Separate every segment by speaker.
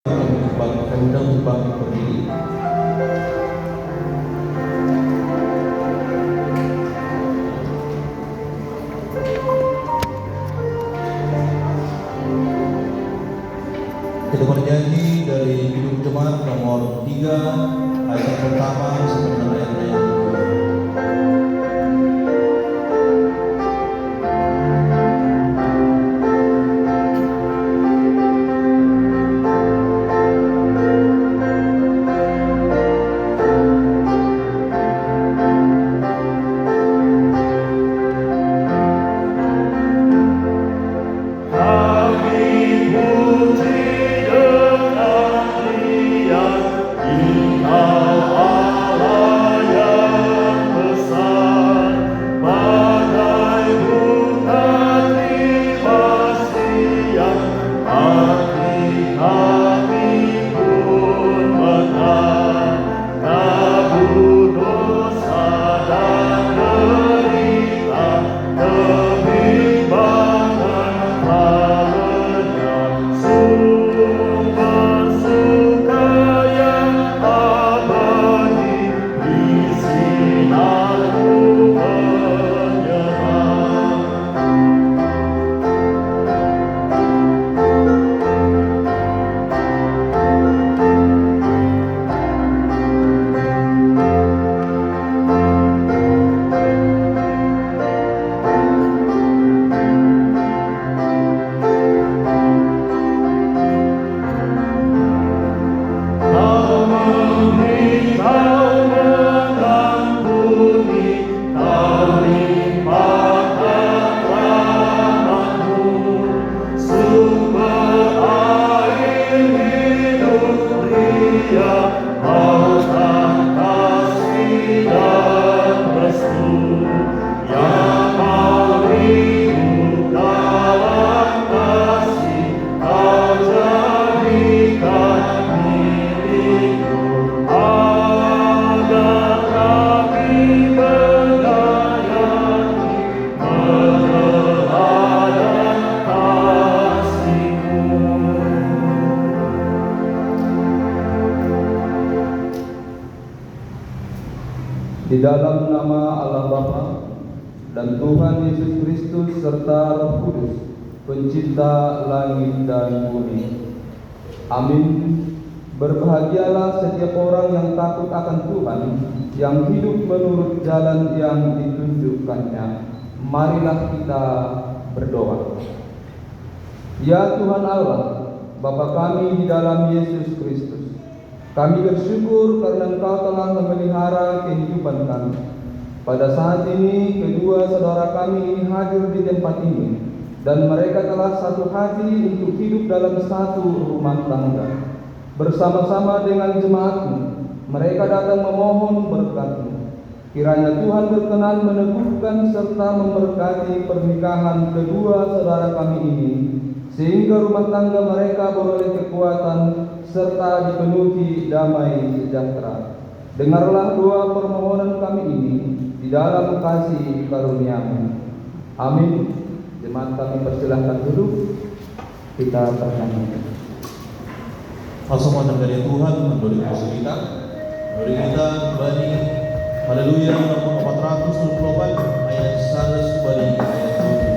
Speaker 1: Kami undang untuk bangkit berdiri. Kita bernyanyi dari Hidup Jemaat nomor 3 ayat yang pertama sampai dengan ayat yang kedua.
Speaker 2: Di dalam nama Allah Bapa dan Tuhan Yesus Kristus serta Roh Kudus, Pencipta langit dan bumi. Amin. Berbahagialah setiap orang yang takut akan Tuhan, yang hidup menurut jalan yang ditunjukkannya. Marilah kita berdoa. Ya Tuhan Allah, Bapa kami di dalam Yesus Kristus, kami bersyukur karena Engkau telah memelihara kehidupan kami. Pada saat ini, kedua saudara kami ini hadir di tempat ini, dan mereka telah satu hati untuk hidup dalam satu rumah tangga. Bersama-sama dengan jemaat-Mu, mereka datang memohon berkat-Mu. Kiranya Tuhan berkenan meneguhkan serta memberkati pernikahan kedua saudara kami ini, sehingga rumah tangga mereka beroleh kekuatan serta dipenuhi damai sejahtera. Dengarlah doa permohonan kami ini di dalam kasih karunia-Mu. Amin. Jemaat kami persilahkan duduk. Kita bernyanyi.
Speaker 1: Langsung dari Tuhan menurut kita. Mari kita kembali. Haleluya nomor 424 ayat 1 kembali ayat 7.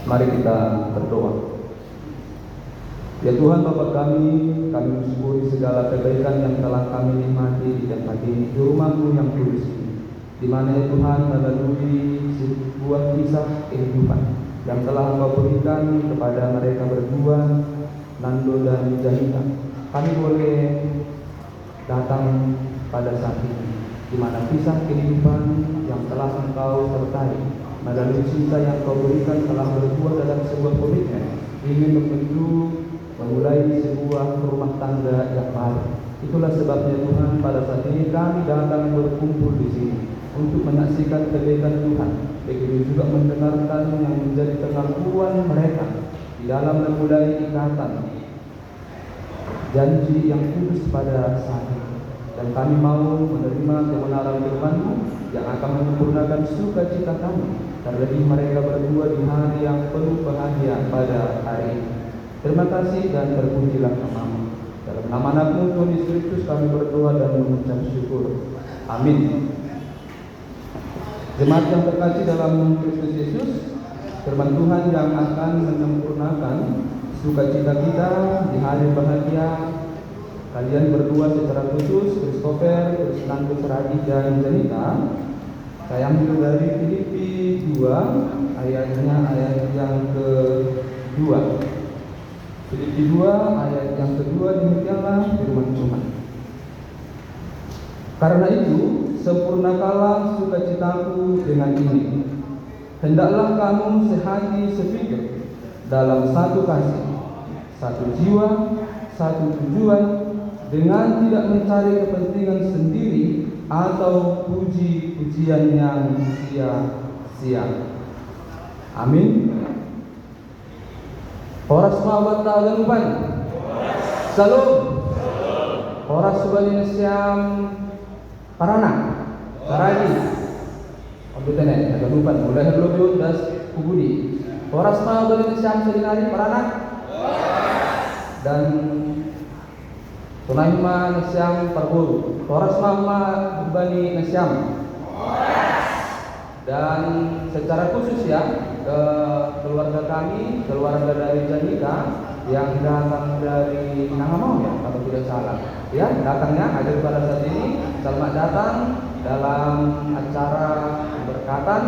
Speaker 2: Mari kita berdoa. Ya Tuhan Bapa kami mensyukuri segala kebaikan yang telah kami nikmati di tempat ini, di rumah-Mu yang kudus ini, di mana ya Tuhan melalui sebuah kisah kehidupan yang telah Engkau berikan kepada mereka berdua, Nando dan Janita. Kami boleh datang pada saat ini, di mana kisah kehidupan yang telah Engkau sertai melalui cinta yang Kau berikan telah berbuah dalam sebuah komitmen ingin membentuk memulai sebuah rumah tangga yang baru. Itulah sebabnya Tuhan pada saat ini kami datang berkumpul di sini untuk menyaksikan kebaikan Tuhan. Begitu juga mendengarkan yang menjadi pengakuan mereka di dalam memulai ikatan janji yang kudus pada saat ini. Dan kami mau menerima kebenaran firman-Mu yang akan menyempurnakan sukacita kami, terlebih mereka berdua di hari yang penuh bahagia pada hari ini. Terima kasih dan terpujilah nama-Mu. Dalam nama Anak-Mu Tuhan Yesus Kristus kami berdoa dan mengucap syukur. Amin. Jemaat yang terkasih dalam Kristus Yesus, firman Tuhan yang akan menyempurnakan sukacita kita di hari bahagia kalian berdua secara khusus, Christopher, Krisnanto, Seradi, dan Janita. Saya ambil dari Filipi 2 ayat yang ke-2. Filipi 2 ayat yang kedua, demikianlah firman Tuhan. Karena itu, sempurnakanlah sukacitaku dengan ini. Hendaklah kamu sehati sepikir dalam satu kasih, satu jiwa, satu tujuan, dengan tidak mencari kepentingan sendiri atau puji-pujian yang sia-sia. Amin. Horas mawat dan upan. Salam. Horas subali nasyam parana. Saradi. Abdutene ada upan. Mulai herlobion das kubudi. Horas mawat nasyam selinari parana. Dan Tunaima nasyam parburu. Horas mama bani nasyam. Dan secara khusus ya keluarga kami, keluarga dari Janita yang datang dari Nangamau ya, kalau tidak salah. Ya, datangnya ada pada saat ini. Selamat datang dalam acara pemberkatan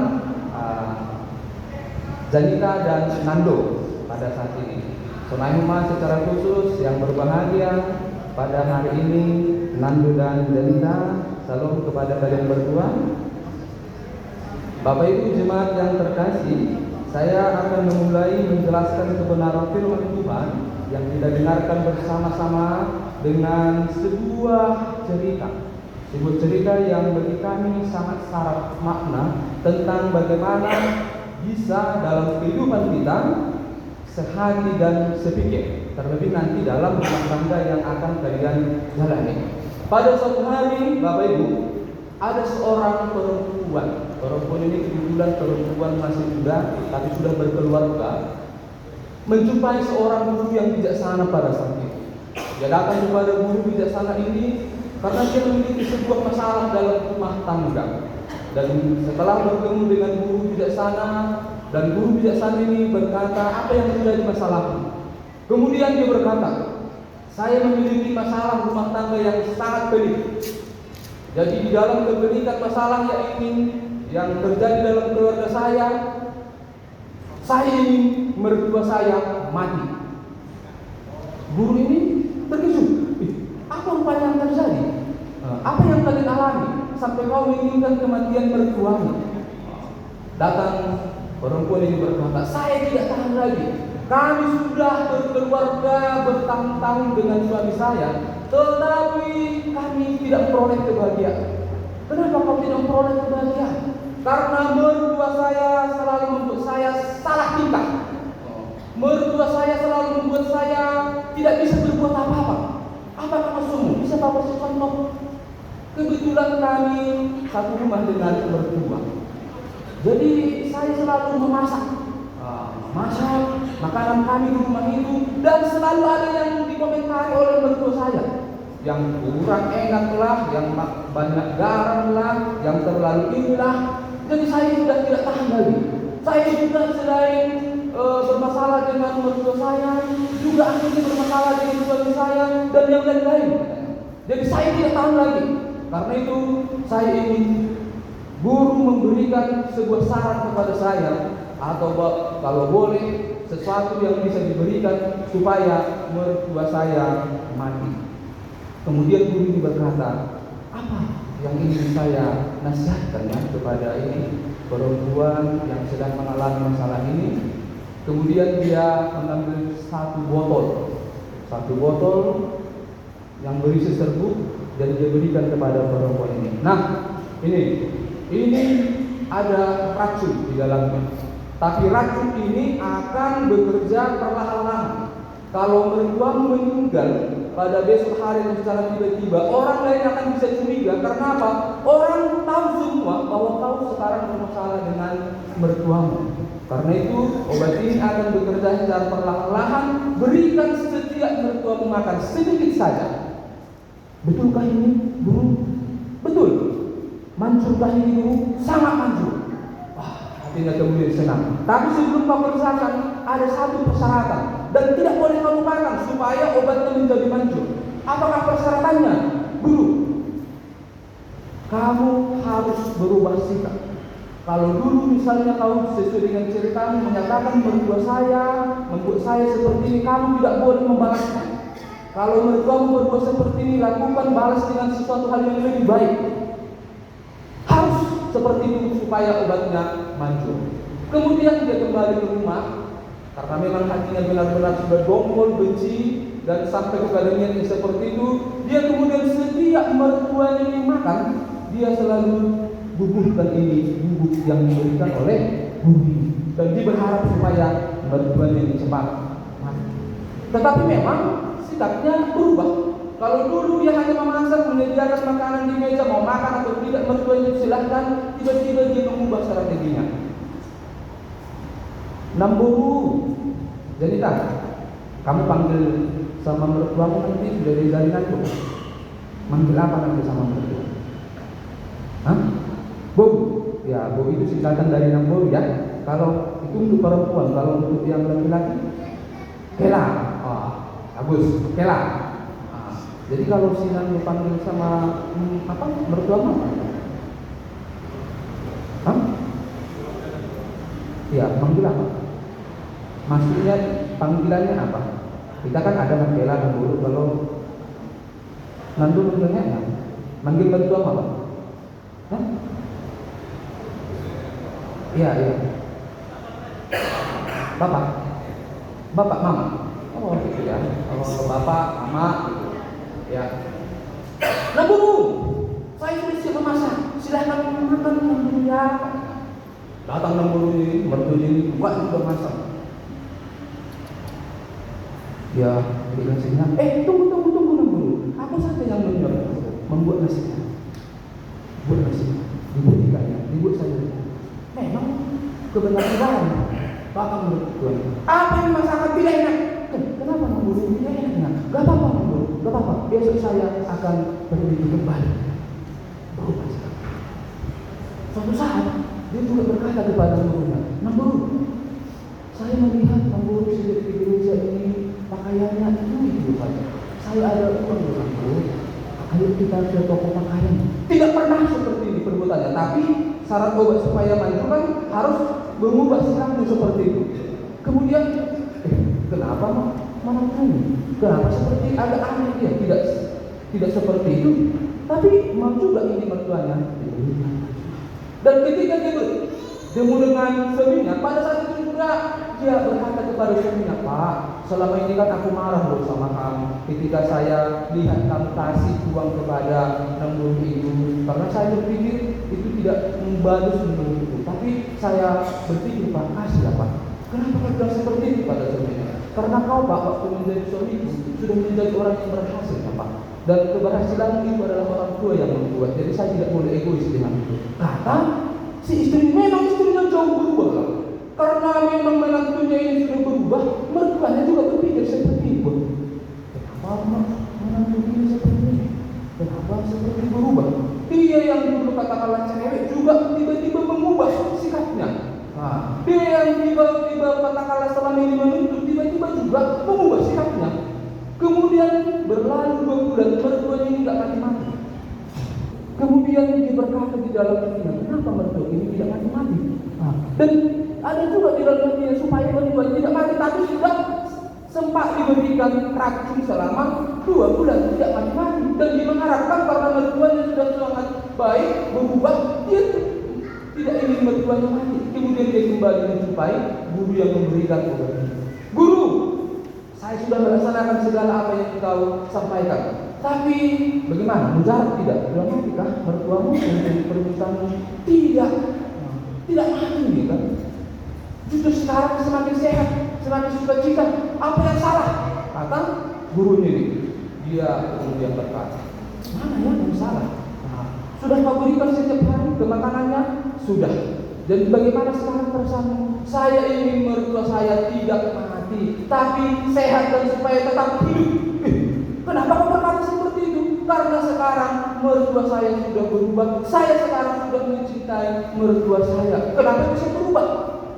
Speaker 2: Janita dan Nando pada saat ini. Sonaima secara khusus yang berbahagia pada hari ini, Nando dan Janita, salam kepada kalian berdua. Bapak Ibu jemaat yang terkasih, saya akan memulai menjelaskan kebenaran firman Tuhan yang kita dengarkan bersama-sama dengan sebuah cerita yang bagi kami sangat syarat makna tentang bagaimana bisa dalam kehidupan kita sehati dan sepikir, terlebih nanti dalam rumah tangga yang akan kalian jalani. Pada suatu hari, Bapak Ibu, ada seorang perempuan ini kebetulan perempuan masih muda tapi sudah berkeluarga, menjumpai seorang guru yang bijaksana pada saat itu. Dia datang kepada guru bijaksana ini karena dia memiliki sebuah masalah dalam rumah tangga. Dan setelah bertemu dengan guru bijaksana, dan guru bijaksana ini berkata, apa yang menjadi masalahmu? Kemudian dia berkata, saya memiliki masalah rumah tangga yang sangat pelik. Jadi di dalam kepelikan masalah yang terjadi dalam keluarga saya ingin mertua saya mati. Guru ini terkejut. Apa rupanya yang terjadi? Apa yang kalian alami sampai kau menginginkan kematian mertuamu? Datang perempuan ini berkata, saya tidak tahan lagi. Kami sudah berkeluarga bertahun-tahun dengan suami saya, tetapi kami tidak memperoleh kebahagiaan. Kenapa kau tidak memperoleh kebahagiaan? Karena mertua saya selalu membuat saya salah tingkah. Mertua saya selalu membuat saya tidak bisa berbuat apa-apa. Apakah maksudmu? Bisa Bapak kasih contoh? Kebetulan kami satu rumah dengan mertua. Jadi saya selalu memasak makanan kami di rumah itu, dan selalu ada yang dikomentari oleh mertua saya. Yang kurang enak lah, yang banyak garam lah, yang terlalu inilah. Jadi saya sudah tidak tahan lagi. Saya juga selain bermasalah dengan mertua saya, juga akhirnya bermasalah dengan suami saya, dan yang lain-lain. Jadi saya tidak tahan lagi. Karena itu saya ingin guru memberikan sebuah saran kepada saya, atau kalau boleh sesuatu yang bisa diberikan supaya mertua saya mati. Kemudian guru ini berkata, apa yang ingin saya nasihatkan ya kepada ini perempuan yang sedang mengalami masalah ini? Kemudian dia mengambil satu botol yang berisi serbuk dan dia berikan kepada perempuan ini. Nah, ini ada racun di dalamnya. Tapi racun ini akan bekerja perlahan-lahan. Kalau mertuamu meninggal pada besok hari secara tiba-tiba, orang lain akan bisa curiga. Karena apa? Orang tahu semua bahwa kau sekarang bermasalah dengan mertuamu. Karena itu obat ini akan bekerja secara perlahan-lahan. Berikan setiap mertuamu makan sedikit saja. Betulkah ini, guru? Betul. Manjurkah ini, guru? Sangat manjur. Hatinya kemudian senang. Tapi sebelum kau kerjakan, ada satu persyaratan dan tidak boleh kau lupakan supaya obatnya menjadi manjur. Apakah persyaratannya? Guru, kamu harus berubah sikap. Kalau dulu misalnya kau sesuai dengan ceritamu menyatakan mertua saya membuat saya seperti ini, kamu tidak boleh membalasnya. Kalau mertuamu berbuat seperti ini, lakukan balas dengan sesuatu hal yang lebih baik. Harus seperti itu supaya obatnya manjur. Kemudian dia kembali ke rumah karena memang hatinya benar-benar sudah dongkol, benci, dan sampai kepada niat yang seperti itu. Dia kemudian setiap mertuanya ini makan, dia selalu bubuhkan ini bubuk yang diberikan oleh guru, dan dia berharap supaya mertuanya ini cepat mati. Tetapi memang sikapnya berubah. Kalau dulu dia hanya memasak, menyediakan makanan di meja, mau makan atau tidak mertuanya silahkan, tiba-tiba dia mengubah strateginya. Namburu, Janita, kamu panggil sama mertuamu nanti sudah dari nanti. Manggil apa nanti sama mertua? Hah? Bob? Ya, Bob itu singkatan dari Namburu ya. Kalau itu untuk perempuan, kalau untuk yang laki-laki, Kela. Oh, bagus, Kela. Jadi kalau Sinan dipanggil sama mertua apa? Hah? Ya, panggil apa? Maksudnya panggilannya apa? Kita kan ada Mandela dan dulu kalau Nandu manggilnya apa? Manggil mertua apa? Hah? Iya. Bapak, mama. Oh gitu ya. Oh, bapak, mama gitu. Ya. Nah guru, saya sudah siap memasak. Silahkan makan dulu ya. Datang nang guru ini, mertuanya ini buat juga masak. Ya, dikasihnya. Tunggu nang guru. Aku saja yang membuat nasinya. Buat nasi, dibuat ikannya, dibuat saja. Memang kebenaran Bapak mertua. Apa yang masakan tidak enak? Kenapa nang guru tidak enak? Gak apa-apa nang guru. Gak apa-apa, besok saya akan berhenti kembali. Berubah sikap. Suatu saat dia juga berkata kepada gurunya, "Nah guru, saya melihat guru sejak di gereja ini pakaiannya itu saja. Saya ada uang dengan guru. Ayo kita ke toko pakaian." Tidak pernah seperti ini perbuatannya, tapi syarat obat supaya maju kan harus mengubah sikapnya seperti itu. Kemudian, kenapa mana ini? Kenapa seperti agak aneh dia? Tidak seperti itu. Tapi mau juga ini mertuanya. Dan ketika dia bertemu dengan suaminya, pada saat itu juga dia berkata kepada suaminya, "Pak, selama ini kan aku marah loh sama kamu. Ketika saya lihat kamu kasih uang kepada nembur itu, karena saya berpikir itu tidak membalus menurutku. Tapi saya berpikir, Pak, kasih ya Pak. Kenapa kau bilang seperti itu pada suaminya? Karena kau Pak, waktu menjadi suamiku sudah menjadi orang yang berhasil ya Pak. Dan keberhasilan itu adalah orang tua yang membuat. Jadi saya tidak boleh egois dengan itu." Kata si istri, memang istrinya jauh berubah. Karena memang menantunya ini sudah berubah, mertuanya juga berpikir seperti itu. Kenapa menantu ini seperti ini? Kenapa seperti berubah? Dia yang dulu katakanlah cerewet juga tiba-tiba mengubah sikapnya. Dia yang tiba-tiba katakanlah juga mengubah sikapnya. Kemudian berlalu 2 bulan, mertuanya ini tidak mati-mati. Kemudian dia berkata di dalam hatinya, kenapa mertua ini tidak mati-mati? Dan ada juga di dalam hatinya supaya mertua tidak mati, tapi sudah sempat diberikan racun selama 2 bulan tidak mati-mati. Dan dia mengharapkan karena mertuanya sudah sangat baik, berubah, dia tidak ingin mertuanya mati. Kemudian dia kembali menjumpai guru yang memberikan obat. Guru, saya sudah melaksanakan segala apa yang kau sampaikan. Tapi bagaimana? Mujarab tidak? Sudah matikah mertuamu untuk permintaanmu? Tidak mati, kan? Justru sekarang semakin sehat, semakin sukacita. Apa yang salah? Kata guru ini. Dia kemudian berkata, mana yang salah? Sudah kau berikan setiap hari ke makanannya? Sudah. Dan bagaimana sekarang perasaanmu? Saya ingin mertua saya tidak mati, tapi sehat dan supaya tetap hidup. Kenapa kau berkata seperti itu? Karena sekarang mertua saya sudah berubah. Saya sekarang sudah mencintai mertua saya. Kenapa bisa berubah?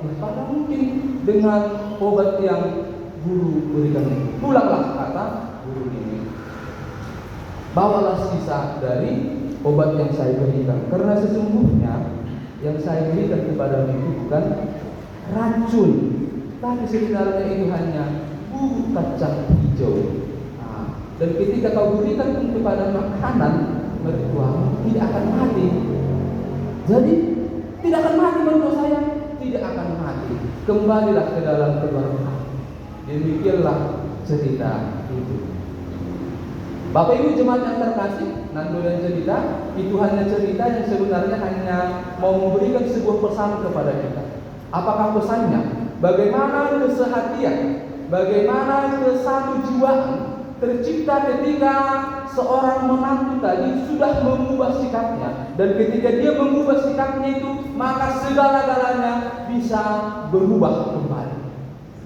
Speaker 2: Ya karena mungkin dengan obat yang guru berikan itu. Pulanglah, kata guru ini. Bawalah sisa dari obat yang saya berikan. Karena sesungguhnya yang saya berikan kepada itu bukan racun, tapi sebenarnya itu hanya bubuk kacang hijau. Dan ketika kau berikan kepada makanan mertua, tidak akan mati. Jadi tidak akan mati mertua saya, tidak akan mati. Kembalilah ke dalam keluarga. Demikianlah cerita itu. Bapak Ibu jemaat yang terkasih, Nando dan cerita itu hanya cerita yang sebenarnya hanya mau memberikan sebuah pesan kepada kita. Apakah pesannya? Bagaimana kesehatian, bagaimana kesatu jiwaan tercipta ketika seorang menantu tadi sudah mengubah sikapnya. Dan ketika dia mengubah sikapnya itu, maka segala-galanya bisa berubah kembali.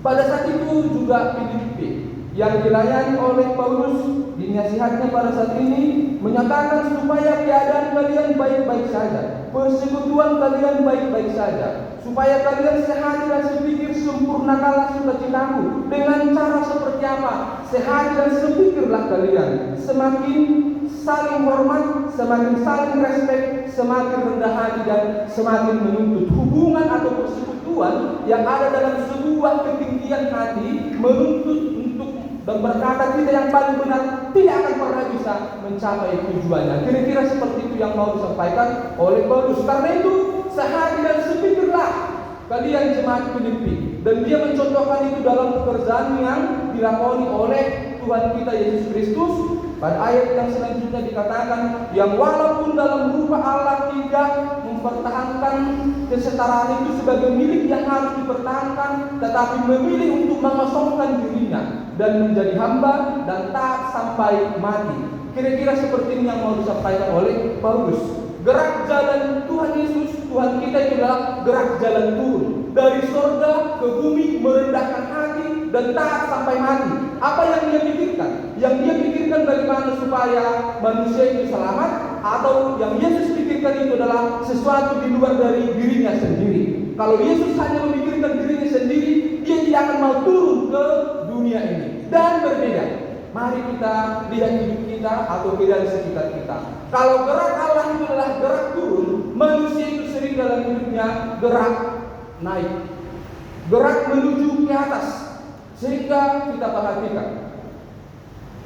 Speaker 2: Pada saat itu juga Filipi yang dilayani oleh Paulus di nasihatnya pada saat ini menyatakan supaya keadaan kalian baik-baik saja, persekutuan kalian baik-baik saja, supaya kalian sehat dan sepikir sempurnakanlah sukacitamu. Dengan cara seperti apa? Sehat dan sepikirlah kalian, semakin saling hormat, semakin saling respek, semakin rendah hati dan semakin menuntut hubungan atau persekutuan yang ada dalam sebuah ketinggian hati menuntut untuk dan berkata kita yang paling benar tidak akan pernah bisa mencapai tujuannya. Kira-kira seperti itu yang mau disampaikan oleh Paulus. Karena itu sehati dan sepikirlah kalian jemaat Filipi. Dan dia mencontohkan itu dalam pekerjaan yang dilakoni oleh Tuhan kita Yesus Kristus. Pada ayat yang selanjutnya dikatakan, yang walaupun dalam rupa Allah tidak mempertahankan kesetaraan itu sebagai milik yang harus dipertahankan, tetapi memilih untuk mengosongkan dirinya dan menjadi hamba dan taat sampai mati. Kira-kira seperti ini yang mau disampaikan oleh Paulus. Gerak jalan Tuhan Yesus, Tuhan kita itu adalah gerak jalan turun dari surga ke bumi, merendahkan hati dan taat sampai mati. Apa yang dia pikirkan? Yang dia pikirkan bagaimana supaya manusia itu selamat, atau yang Yesus pikirkan itu adalah sesuatu di luar dari dirinya sendiri. Kalau Yesus hanya memikirkan dirinya sendiri, dia tidak akan mau turun ke dunia ini. Dan berbeda. Mari kita lihat hidup kita atau beda di sekitar kita. Kalau gerak Allah itu adalah gerak turun, manusia itu sering dalam hidupnya gerak naik, gerak menuju ke atas. Sehingga kita perhatikan,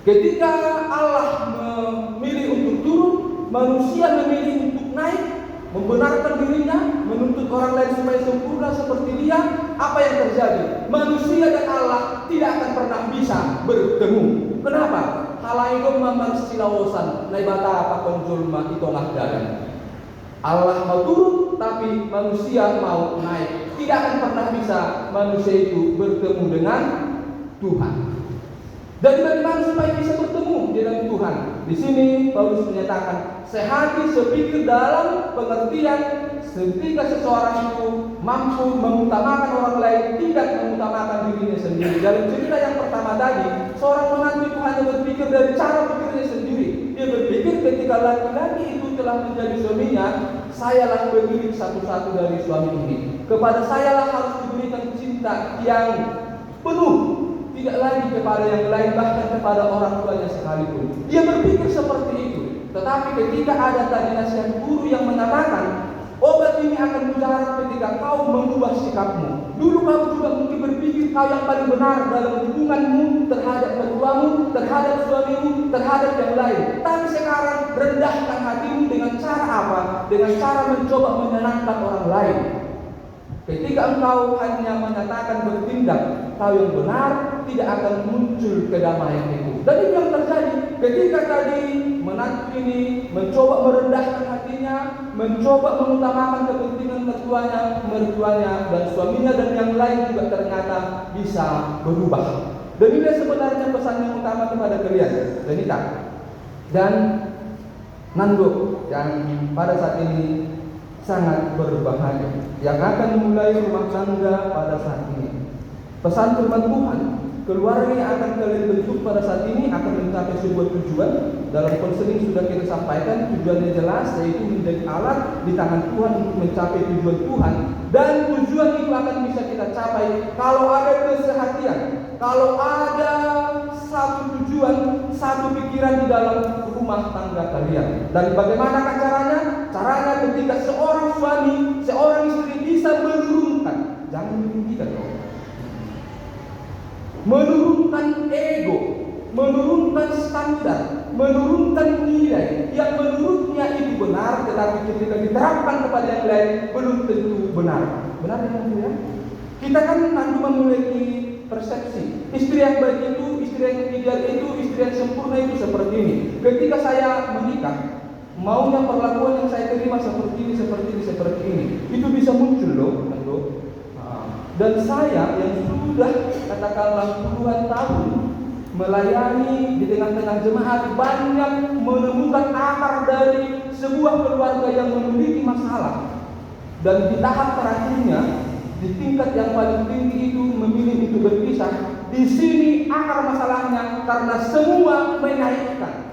Speaker 2: ketika Allah memilih untuk turun, manusia memilih untuk naik, membenarkan dirinya, menuntut orang lain supaya sempurna seperti dia. Apa yang terjadi? Manusia dan Allah tidak akan pernah bisa bertemu. Kenapa? Halaidom mamar silawosan naibata apa konjulma itongah dalam. Allah mau turun, tapi manusia mau naik. Tidak akan pernah bisa manusia itu bertemu dengan Tuhan. Dan bagaimana supaya bisa bertemu dengan Tuhan? Di sini Paulus menyatakan, sehati sepikir dalam pengertian ketika seseorang itu mampu mengutamakan orang lain, tidak mengutamakan dirinya sendiri. Dalam cerita yang pertama tadi, seorang menantu itu hanya berpikir dari cara pikirnya sendiri. Dia berpikir ketika laki-laki itu telah menjadi suaminya, sayalah pemilik satu-satu dari suami ini. Kepada sayalah harus diberikan cinta yang penuh. tidak lagi kepada yang lain, bahkan kepada orang tuanya sekalipun. Dia berpikir seperti itu. Tetapi ketika ada tadi nasihat guru yang mengatakan, obat ini akan mujarab ketika kau mengubah sikapmu. Dulu kau juga mungkin berpikir kau yang paling benar dalam hubunganmu terhadap mertuamu, terhadap suamimu, terhadap yang lain. Tapi sekarang rendahkan hatimu dengan cara apa? Dengan cara mencoba menyenangkan orang lain. Ketika engkau hanya menyatakan bertindak kau yang benar, tidak akan muncul kedamaian itu. Dan itu yang terjadi ketika tadi menantu ini mencoba merendahkan hatinya, mencoba mengutamakan kepentingan mertuanya dan suaminya dan yang lain juga ternyata bisa berubah. Dan ini sebenarnya pesan yang utama kepada kalian, Renita dan Nando yang pada saat ini sangat berbahaya, yang akan memulai rumah tangga pada saat ini. Pesan firman Tuhan, keluarga yang akan kalian bentuk pada saat ini akan mencapai sebuah tujuan. Dalam konseling sudah kita sampaikan, tujuannya jelas, yaitu menjadi alat di tangan Tuhan untuk mencapai tujuan Tuhan. Dan tujuan itu akan bisa kita capai kalau ada kesehatian, kalau ada satu tujuan, satu pikiran di dalam rumah tangga kalian. Dan bagaimanakah caranya? Caranya ketika seorang suami, seorang istri bisa menurunkan, jangan meninggikan dong, menurunkan ego, menurunkan standar, menurunkan nilai yang menurutnya itu benar, tetapi ketika diterapkan kepada yang lain belum tentu benar. Benar ya? Kita kan nanti memiliki persepsi. Istri yang baik itu, istri yang ideal itu, istri yang sempurna itu seperti ini. Ketika saya menikah, maunya perlakuan yang saya terima seperti ini, seperti ini, seperti ini. Itu bisa muncul loh. Dan saya yang sudah katakanlah puluhan tahun melayani di tengah-tengah jemaat, banyak menemukan akar dari sebuah keluarga yang memiliki masalah. Dan di tahap terakhirnya, di tingkat yang paling tinggi itu memilih itu berpisah. Di sini akar masalahnya karena semua menaikkan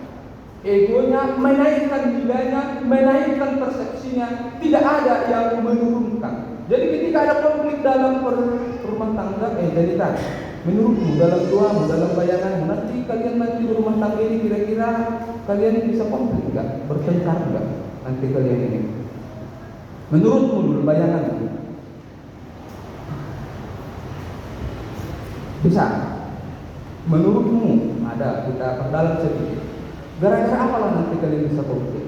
Speaker 2: egonya, menaikkan nilainya, menaikkan persepsinya, tidak ada yang menurunkan. Jadi ketika ada konflik dalam rumah tangga, jadi tadi menurutmu dalam doamu, dalam bayanganmu, nanti kalian nanti di rumah tangga ini kira-kira kalian bisa konflik enggak? Bertengkar enggak? Nanti kalian ini. Menurutmu dulu bayanganmu. Bisa. Menurutmu ada, kita perdalam sedikit. Gara-gara apalah nanti kalian bisa konflik?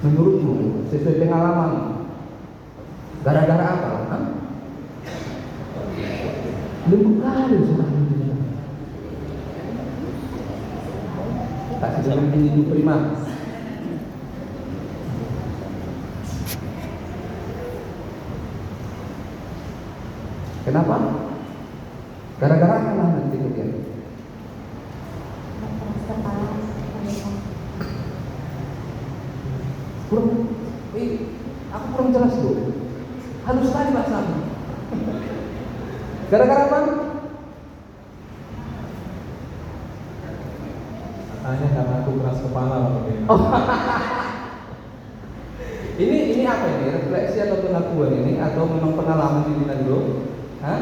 Speaker 2: Menurutmu, sesuai pengalaman, gara-gara apa? Lembut kali suara itu. Kasih dengan ini prima. Kenapa? Gara-gara apa nanti kalian? Aku kurang jelas tuh. Halus sekali bahasanya. Gara-gara apa?
Speaker 3: Katanya karena aku keras kepala bagaimana?
Speaker 2: Oh. Ini apa ini? Refleksi atau pengakuan ini atau memang pengalaman di Nando? Hah?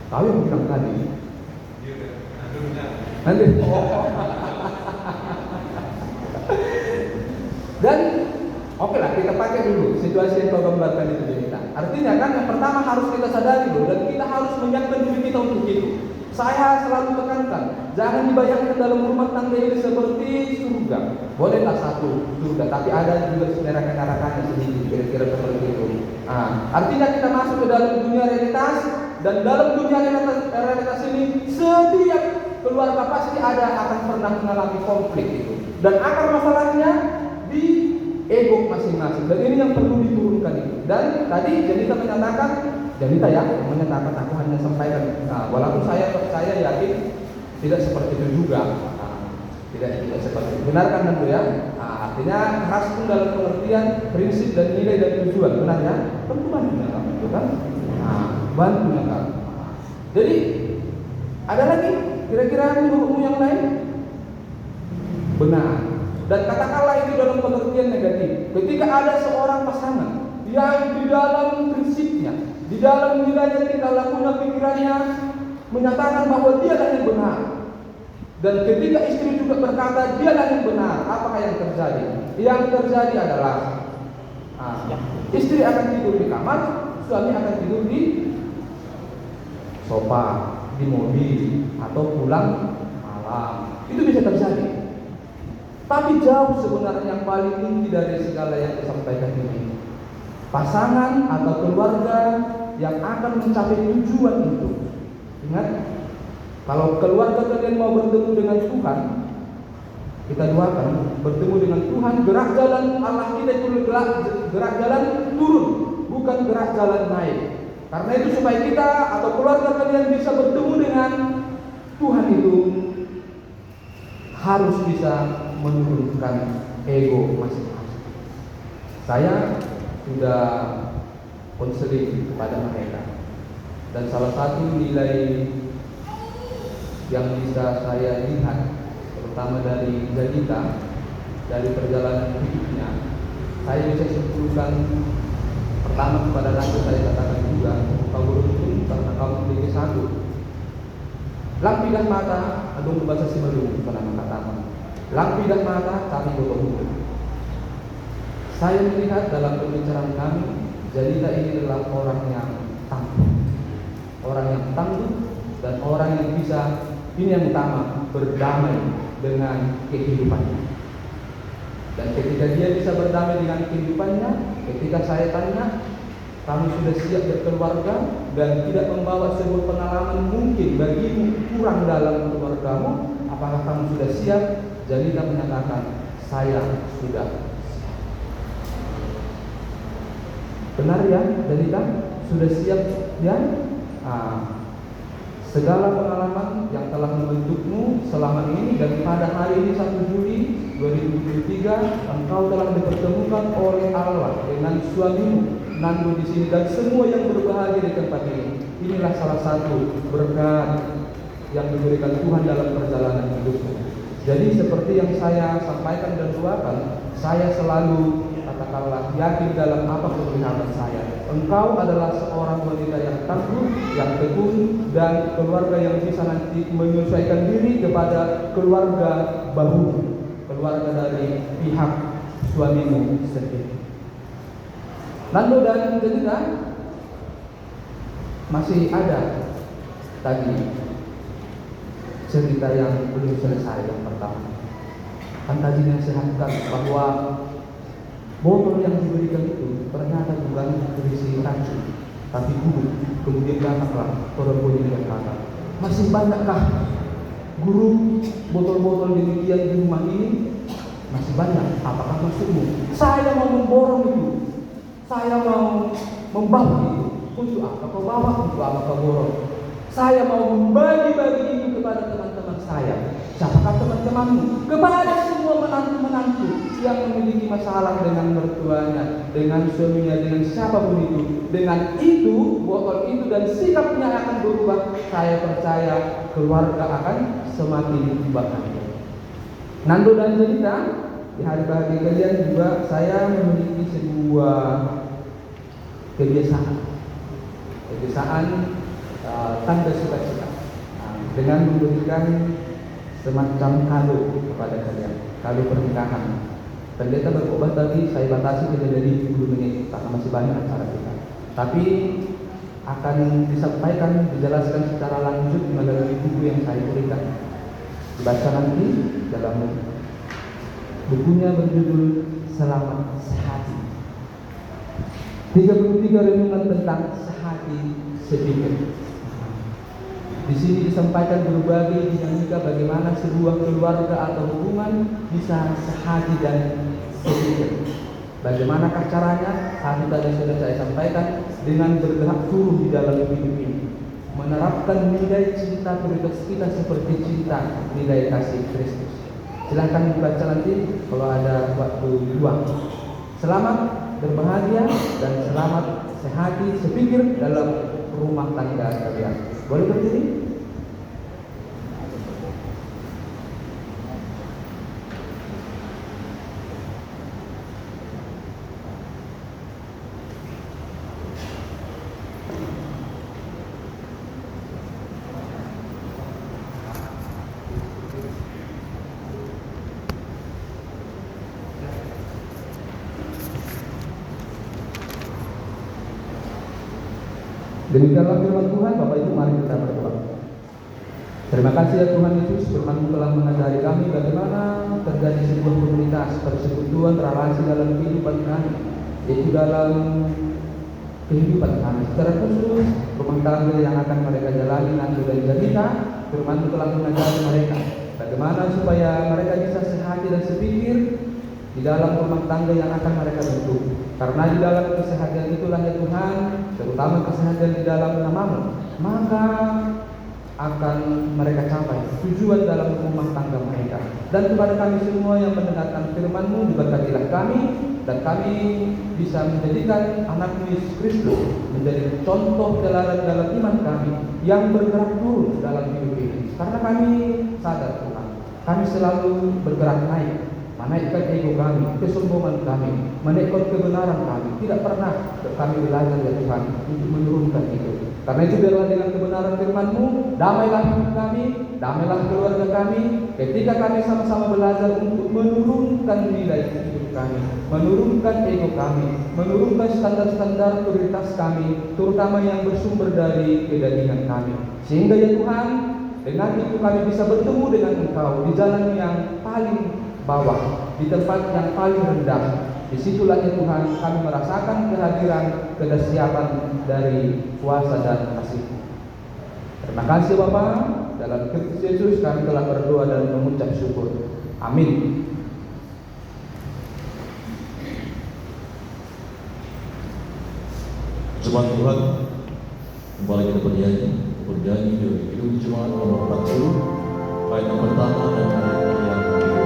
Speaker 2: Tahu yang bilang tadi? Nanti. Dan oke lah, kita pakai dulu situasi yang kau gambarkan itu kita. Artinya kan yang pertama harus kita sadari dulu, dan kita harus menyiapkan diri kita untuk itu. Saya selalu tekankan, jangan dibayangkan dalam rumah tangga ini seperti surga. Bolehlah satu surga, tapi ada juga neraka-nerakanya sedikit, kira-kira seperti itu. Artinya kita masuk ke dalam dunia realitas, dan dalam dunia realitas ini setiap keluarga pasti akan pernah mengalami konflik itu. Dan akar masalahnya di ego masing-masing, dan ini yang perlu diturunkan itu. Dan tadi Janita menyatakan, aku hanya sampaikan, walaupun saya yakin tidak seperti itu juga, tidak seperti itu. Benar kan tentu ya? Artinya khas pun dalam pengertian prinsip dan nilai dan tujuan, benar ya? Tentu bantunya kan, itu kan? Bantunya kan. Jadi ada lagi kira-kira menurutmu yang lain? Benar. Dan katakanlah itu dalam pengertian negatif. Ketika ada seorang pasangan yang di dalam prinsipnya, di dalam nilainya, tingkah lakunya, pikirannya menyatakan bahwa dialah yang benar. Dan ketika istri juga berkata dialah yang benar, apakah yang terjadi? Yang terjadi adalah istri akan tidur di kamar, suami akan tidur di sofa, di mobil, atau pulang malam. Itu bisa terjadi. Tapi jauh sebenarnya yang paling inti dari segala yang disampaikan ini, pasangan atau keluarga yang akan mencapai tujuan itu. Ingat, kalau keluarga kalian mau bertemu dengan Tuhan, kita doakan bertemu dengan Tuhan, gerak jalan Allah kita itu gerak jalan turun, bukan gerak jalan naik. Karena itu supaya kita atau keluarga kalian bisa bertemu dengan Tuhan itu harus bisa menurunkan ego masing-masing. Saya sudah konseling kepada mereka, dan salah satu nilai yang bisa saya lihat, terutama dari Zalita, dari perjalanan hidupnya, saya bisa simpulkan. Pertama, kepada Ratu saya katakan juga, kau beruntung karena kau memiliki satu lampidah mata, adung bahasa Simalungun pernah mengatakan, lampidah mata kami beruntung. Saya melihat dalam pembicaraan kami, Zalita ini adalah orang yang tangguh, dan orang yang bisa, ini yang utama, berdamai dengan kehidupannya. Dan ketika dia bisa berdamai dengan kehidupannya, ketika saya tanya, kamu sudah siap berkeluarga dan tidak membawa sebuah pengalaman mungkin bagimu kurang dalam keluargamu, apakah kamu sudah siap? Zalita menyatakan, saya sudah siap. Benar ya, Zalita? Sudah siap ya? Segala pengalaman yang telah membentukmu selama ini, dan pada hari ini 1 Juli 2023 engkau telah dipertemukan oleh Allah dengan suamimu Nando di sini dan semua yang berbahagia di tempat ini. Inilah salah satu berkat yang diberikan Tuhan dalam perjalanan hidupmu. Jadi seperti yang saya sampaikan dan doakan, saya selalu katakanlah yakin dalam apa keberhasilan saya. Engkau adalah seorang wanita yang tangguh, yang tekun, dan keluarga yang bisa nanti menyesuaikan diri kepada keluarga baru, keluarga dari pihak suamimu sendiri. Nando dan Zalita masih ada tadi cerita yang belum selesai. Yang pertama, kan tadi nasihatkan bahwa botol yang diberikan itu ternyata bukan berisi racun, tapi guru. Kemudian datanglah perempuan yang berkata, masih banyakkah guru botol-botol demikian di rumah ini? Masih banyak. Apakah maksudmu? Saya mau memborong itu, saya mau membawa itu. Untuk apa kau bawa? Untuk apa kau borong? Saya mau membagi-bagi itu kepada teman-teman saya. Siapakah teman-temanmu? Kepada semua menantu-menantu yang memiliki masalah dengan mertuanya, dengan suaminya, dengan siapapun itu. Dengan itu, botol itu dan sikapnya akan berubah. Saya percaya keluarga akan semakin bahagia. Nando dan Zalita, di hari bahagia kalian juga saya memiliki sebuah kebiasaan tanda sukacita dengan memberikan semacam kado kepada kalian, kado pernikahan. Pendeta berkhotbah tadi saya batasi tidak dari 10 menit karena masih banyak acara kita. Tapi akan disampaikan, dijelaskan secara lanjut melalui buku yang saya berikan. Dibaca nanti dalam bukunya berjudul Selamat Sehati. 33 renungan tentang sehati sepikir. Di sini disampaikan berbagai dinamika bagaimana sebuah keluarga atau hubungan bisa sehati dan sepikir. Bagaimanakah caranya? Tadi sudah saya sampaikan, dengan bergerak turun di dalam hidup ini, menerapkan nilai cinta prioritas kita seperti cinta nilai kasih Kristus. Silahkan dibaca nanti kalau ada waktu luang. Selamat berbahagia dan selamat sehati sepikir dalam rumah tangga kalian. Boleh berdiri? Demikianlah firman Tuhan. Bapak Ibu, mari kita berdoa. Terima kasih ya Tuhan Yesus, firman-Mu telah mengajari kami bagaimana terjadi sebuah komunitas, persekutuan, relasi dalam kehidupan kami, yaitu dalam kehidupan kami. Secara khusus, rumah tangga yang akan mereka jalani nanti dan jadikan, firman-Mu telah mengajari mereka bagaimana supaya mereka bisa sehati dan sepikir di dalam rumah tangga yang akan mereka bentuk. Karena di dalam kesehatan itulah ya Tuhan, terutama kesehatan di dalam nama-Mu, maka akan mereka capai tujuan dalam rumah tangga mereka. Dan kepada kami semua yang mendengarkan firman-Mu, diberkatilah kami, dan kami bisa menjadikan anak-Mu Yesus Kristus menjadi contoh teladan dalam iman kami yang bergerak turun dalam hidup ini. Karena kami sadar Tuhan, kami selalu bergerak naik, menaikkan ego kami, kesombongan kami, menaikkan kebenaran kami. Tidak pernah kami belajar ya Tuhan untuk menurunkan itu. Karena itu biarlah dengan kebenaran firman-Mu, damailah hidup kami, damailah keluarga kami, ketika kami sama-sama belajar untuk menurunkan nilai hidup kami, menurunkan ego kami, menurunkan standar-standar prioritas kami, terutama yang bersumber dari kedagingen kami. Sehingga ya Tuhan, dengan itu kami bisa bertemu dengan Engkau di jalan yang paling bawah, di tempat yang paling rendah. Disitulah ya Tuhan kami merasakan kehadiran, kedahsyatan dari kuasa dan kasih-Mu. Terima kasih Bapa, dalam Kristus Yesus kami telah berdoa dan mengucap syukur. Amin.
Speaker 1: Jemaat Tuhan, kembali kita bernyanyi di Kidung Jemaat nomor 40, ayat yang pertama dan ayat yang kedua.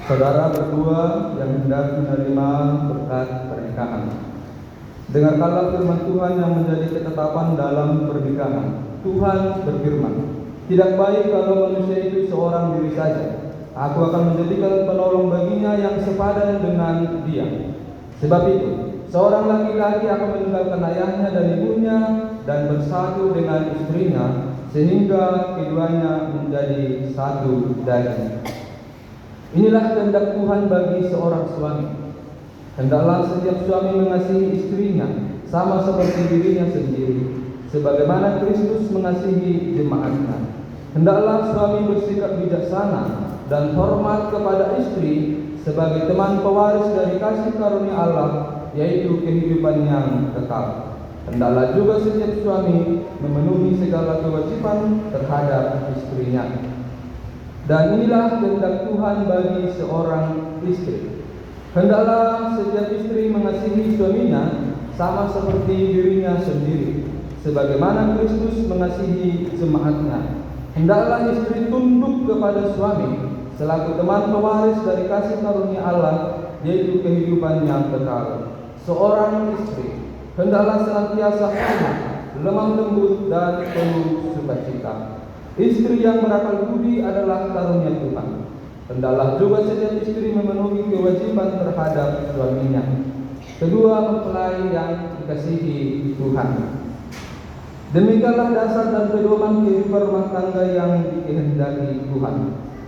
Speaker 1: Saudara berdua yang hendak menerima berkat pernikahan, dengarkanlah firman Tuhan yang menjadi ketetapan dalam pernikahan. Tuhan berfirman, tidak baik kalau manusia itu seorang diri saja. Aku akan menjadikan penolong baginya yang sepadan dengan dia. Sebab itu, seorang laki-laki akan meninggalkan ayahnya dan ibunya dan bersatu dengan istrinya, sehingga keduanya menjadi satu daging. Inilah kehendak Tuhan bagi seorang suami. Hendaklah setiap suami mengasihi istrinya sama seperti dirinya sendiri, sebagaimana Kristus mengasihi jemaatnya. Hendaklah suami bersikap bijaksana dan hormat kepada istri sebagai teman pewaris dari kasih karunia Allah, yaitu kehidupan yang kekal. Hendaklah juga setiap suami memenuhi segala kewajiban terhadap istrinya. Dan inilah kehendak Tuhan bagi seorang istri. Hendaklah setiap istri mengasihi suaminya sama seperti dirinya sendiri, sebagaimana Kristus mengasihi jemaatnya. Hendaklah istri tunduk kepada suami selaku teman pewaris dari kasih karunia Allah, yaitu kehidupan yang kekal. Seorang istri hendaklah senantiasa hormat, lemah lembut dan penuh sukacita. Istri yang berakal budi adalah karunia Tuhan. Hendaklah juga setiap istri memenuhi kewajiban terhadap suaminya. Kedua mempelai yang dikasihi Tuhan. Demikianlah dasar dan pedoman kehidupan rumah tangga yang dikehendaki Tuhan.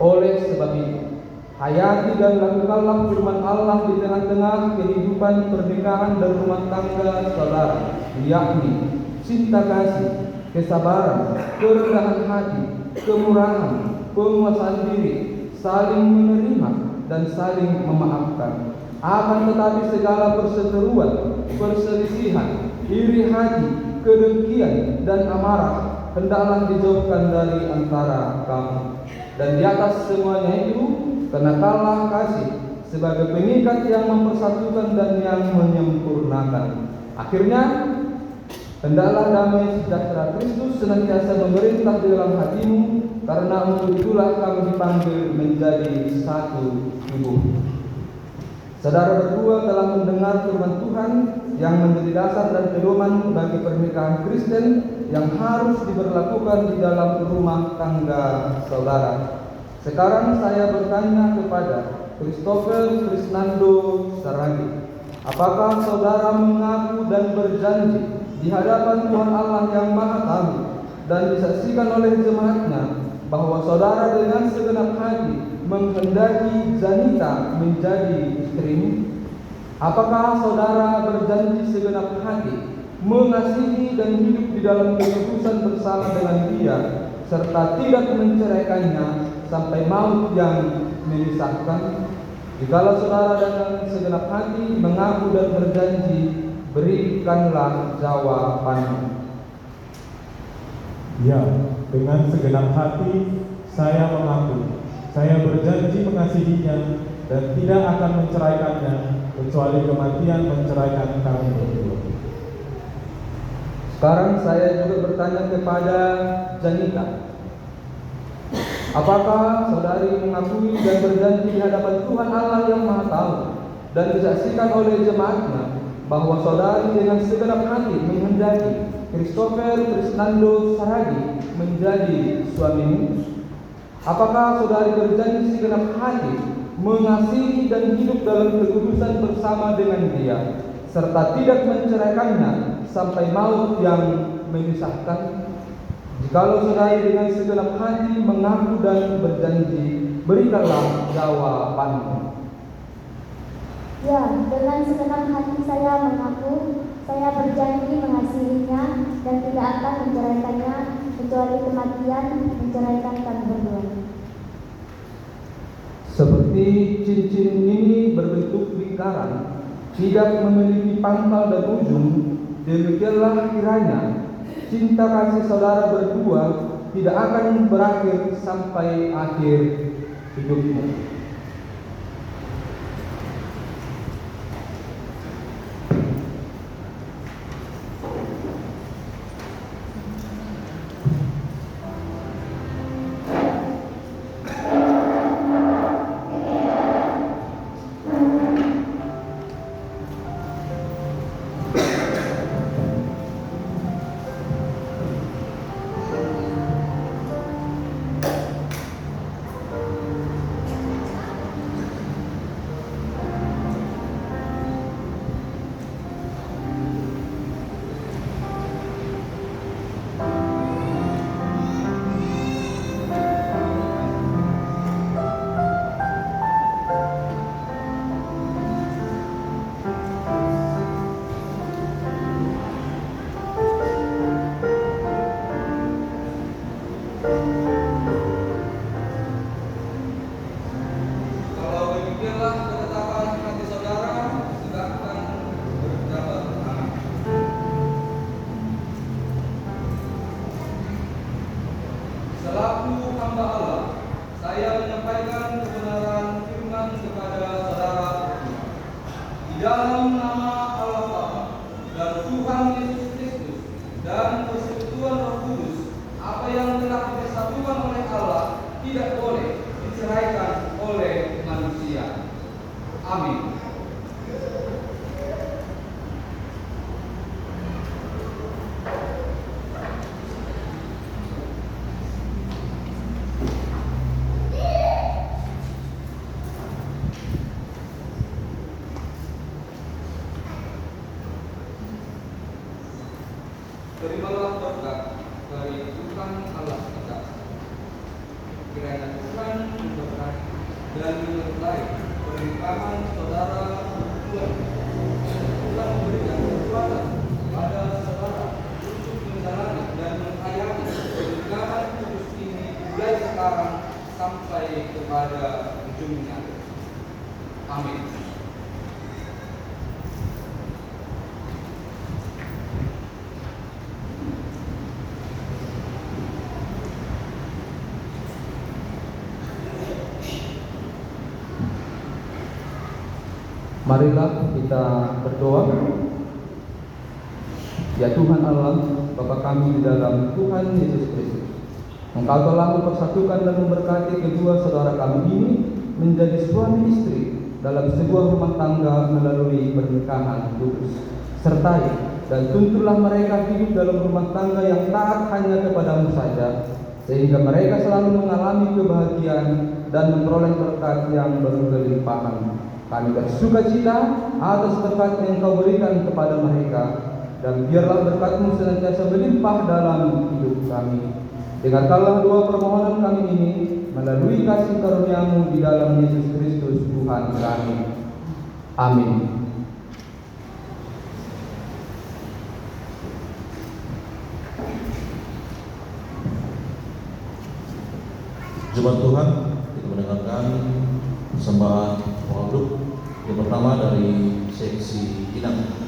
Speaker 1: Oleh sebab itu, hayati dan lakukanlah firman Allah di tengah-tengah kehidupan pernikahan dan rumah tangga saudara, yakni cinta kasih, kesabaran, kerendahan hati, kemurahan, penguasaan diri, saling menerima dan saling memaafkan. Akan tetapi segala perseteruan, perselisihan, iri hati, kedengkian dan amarah hendaklah dijauhkan dari antara kamu. Dan di atas semuanya itu, kenakanlah kasih sebagai pengikat yang mempersatukan dan yang menyempurnakan. Akhirnya, hendaklah damai sejahtera Kristus senantiasa memerintah di dalam hatimu, karena untuk itulah kamu dipanggil menjadi satu tubuh. Saudara berdua telah mendengar firman Tuhan yang menjadi dasar dan pedoman bagi pernikahan Kristen yang harus diberlakukan di dalam rumah tangga saudara. Sekarang saya bertanya kepada Christopher Krisnando Saragi, apakah saudara mengaku dan berjanji di hadapan Tuhan Allah yang Maha Tahu dan disaksikan oleh jemaatnya bahwa saudara dengan segenap hati menghendaki Zanita menjadi istrimu? Apakah saudara berjanji segenap hati mengasihi dan hidup di dalam keputusan bersama dengan dia, serta tidak menceraikannya sampai maut yang memisahkan? Jikalau saudara dengan segenap hati mengaku dan berjanji, berikanlah jawabannya.
Speaker 3: Ya, dengan segenap hati saya mengaku, saya berjanji mengasihinya dan tidak akan menceraikannya kecuali kematian menceraikan kami berdua.
Speaker 1: Sekarang saya juga bertanya kepada Janita, apakah saudari mengakui dan berjanji di hadapan Tuhan Allah yang Maha Tahu dan disaksikan oleh jemaatnya bahwa saudari dengan segenap hati menghendaki Christopher Krisnando Saragi menjadi suamimu? Apakah saudari berjanji segenap hati mengasihi dan hidup dalam kekudusan bersama dengan dia, serta tidak menceraikannya sampai maut yang memisahkan? Jikalau saudari dengan segenap hati mengaku dan berjanji, berikanlah jawabanmu.
Speaker 4: Ya, dengan segenap hati saya mengaku, saya berjanji mengasihinya dan tidak akan menceraikannya kecuali kematian menceraikan kami berdua.
Speaker 1: Seperti cincin ini berbentuk lingkaran, tidak memiliki pangkal dan ujung, demikianlah kiranya cinta kasih saudara berdua tidak akan berakhir sampai akhir hidupmu. dalam nama Allah Bapa dan Tuhan Yesus Kristus dan persekutuan Roh Kudus, apa yang telah disatukan oleh Allah tidak boleh diceraikan oleh manusia. Amin. terimalah berkat dari Tuhan Allah kita. Kiranya Tuhan memberkati dan menyertai pernikahan saudara berdua. Tuhan memberikan kekuatan kepada saudara untuk menjalani dan mengayapi pernikahan kudus ini mulai sekarang sampai kepada ujungnya. Amin.
Speaker 2: Marilah kita berdoa. Ya Tuhan Allah, Bapa kami di dalam Tuhan Yesus Kristus, Engkau telah mempersatukan dan memberkati kedua saudara kami ini menjadi suami istri dalam sebuah rumah tangga melalui pernikahan kudus. Sertai dan tuntunlah mereka hidup dalam rumah tangga yang taat hanya kepadamu saja, sehingga mereka selalu mengalami kebahagiaan dan memperoleh berkat yang berkelimpahan. Kami bersuka cita atas berkat yang Kau berikan kepada mereka, dan biarlah berkat-Mu senantiasa melimpah dalam hidup kami. Dengarkanlah doa permohonan kami ini melalui kasih karunia-Mu di dalam Yesus Kristus Tuhan kami. Amin.
Speaker 5: Jemaat Tuhan, kita mendengarkan persembahan pengabduk yang pertama dari seksi Pinang.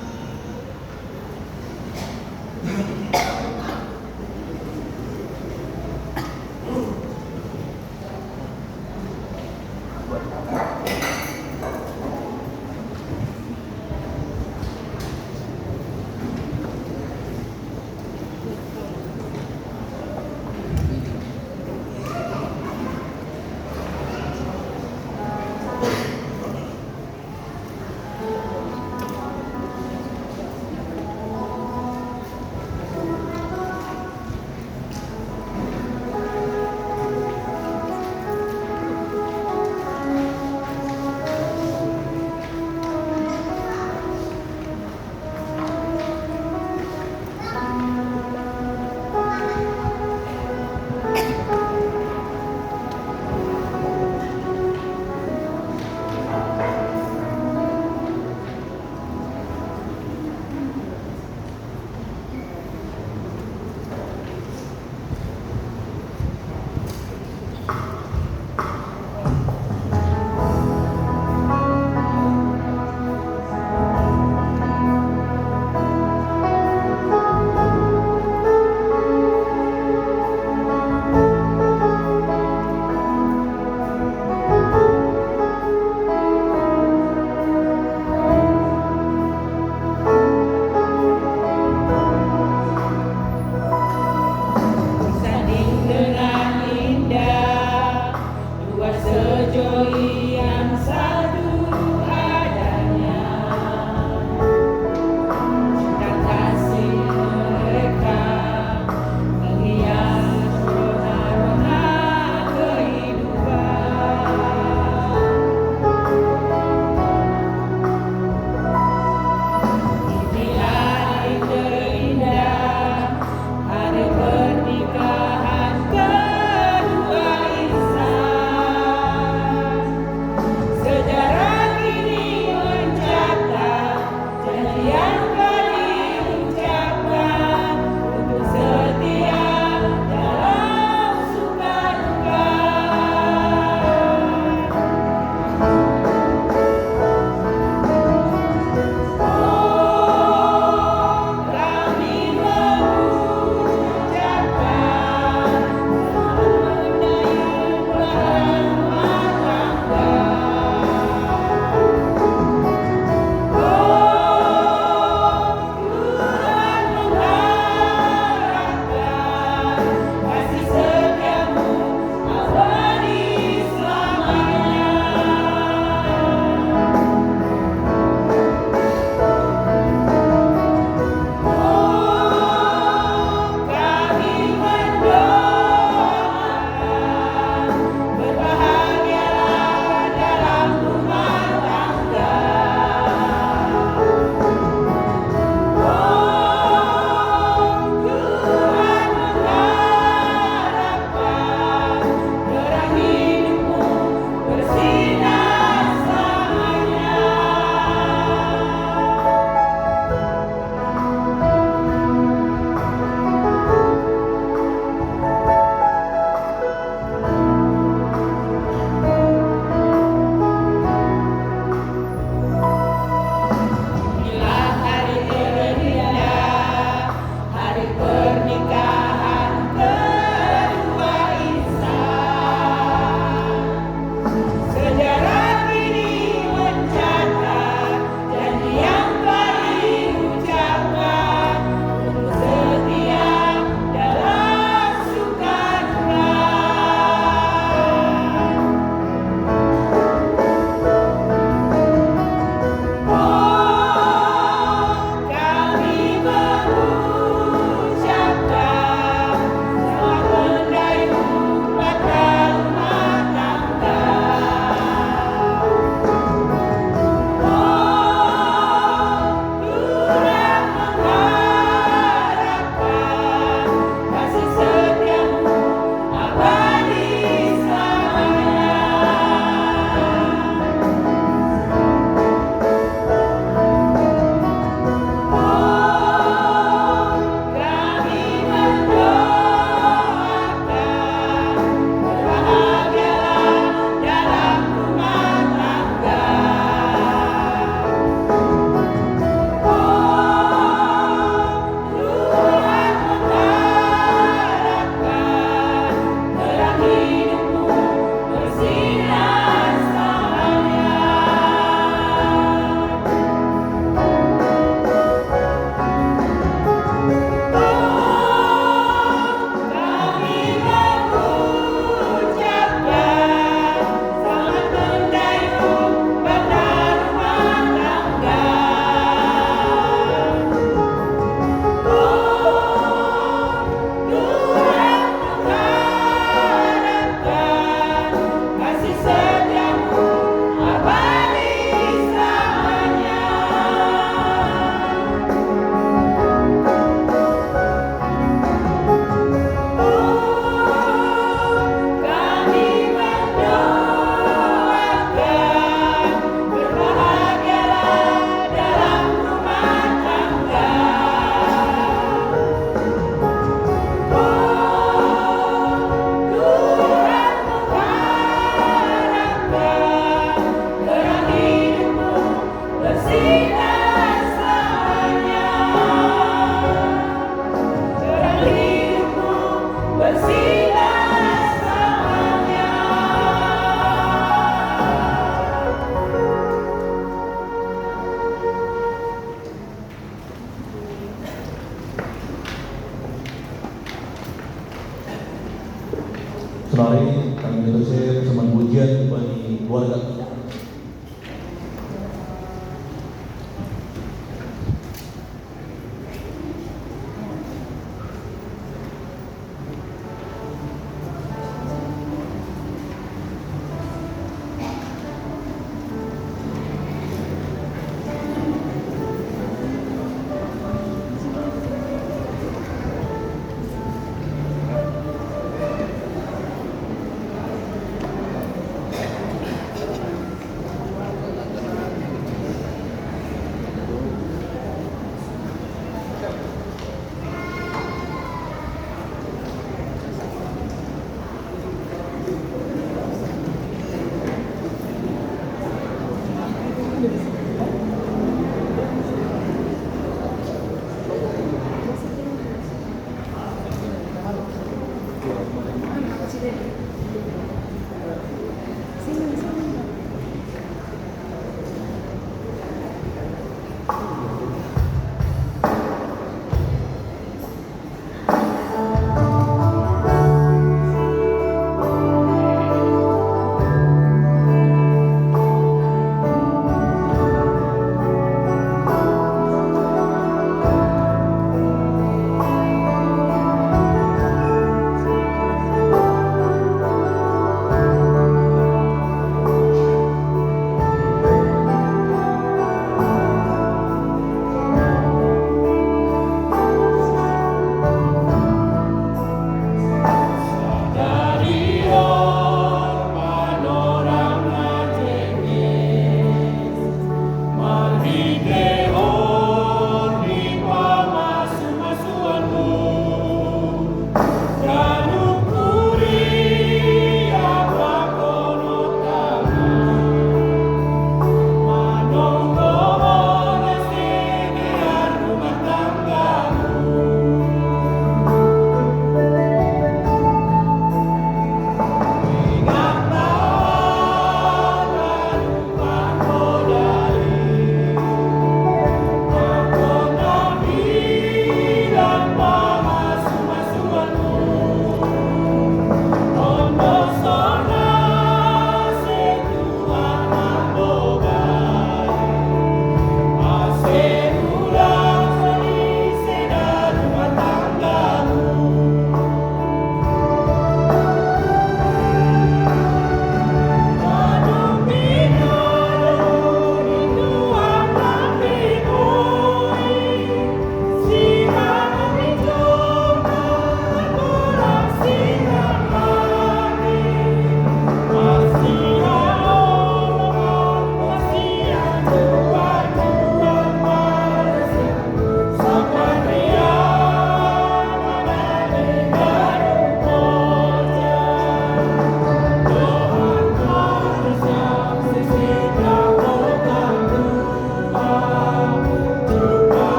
Speaker 5: Mari kami meneruskan persembahan pujian bagi keluarga.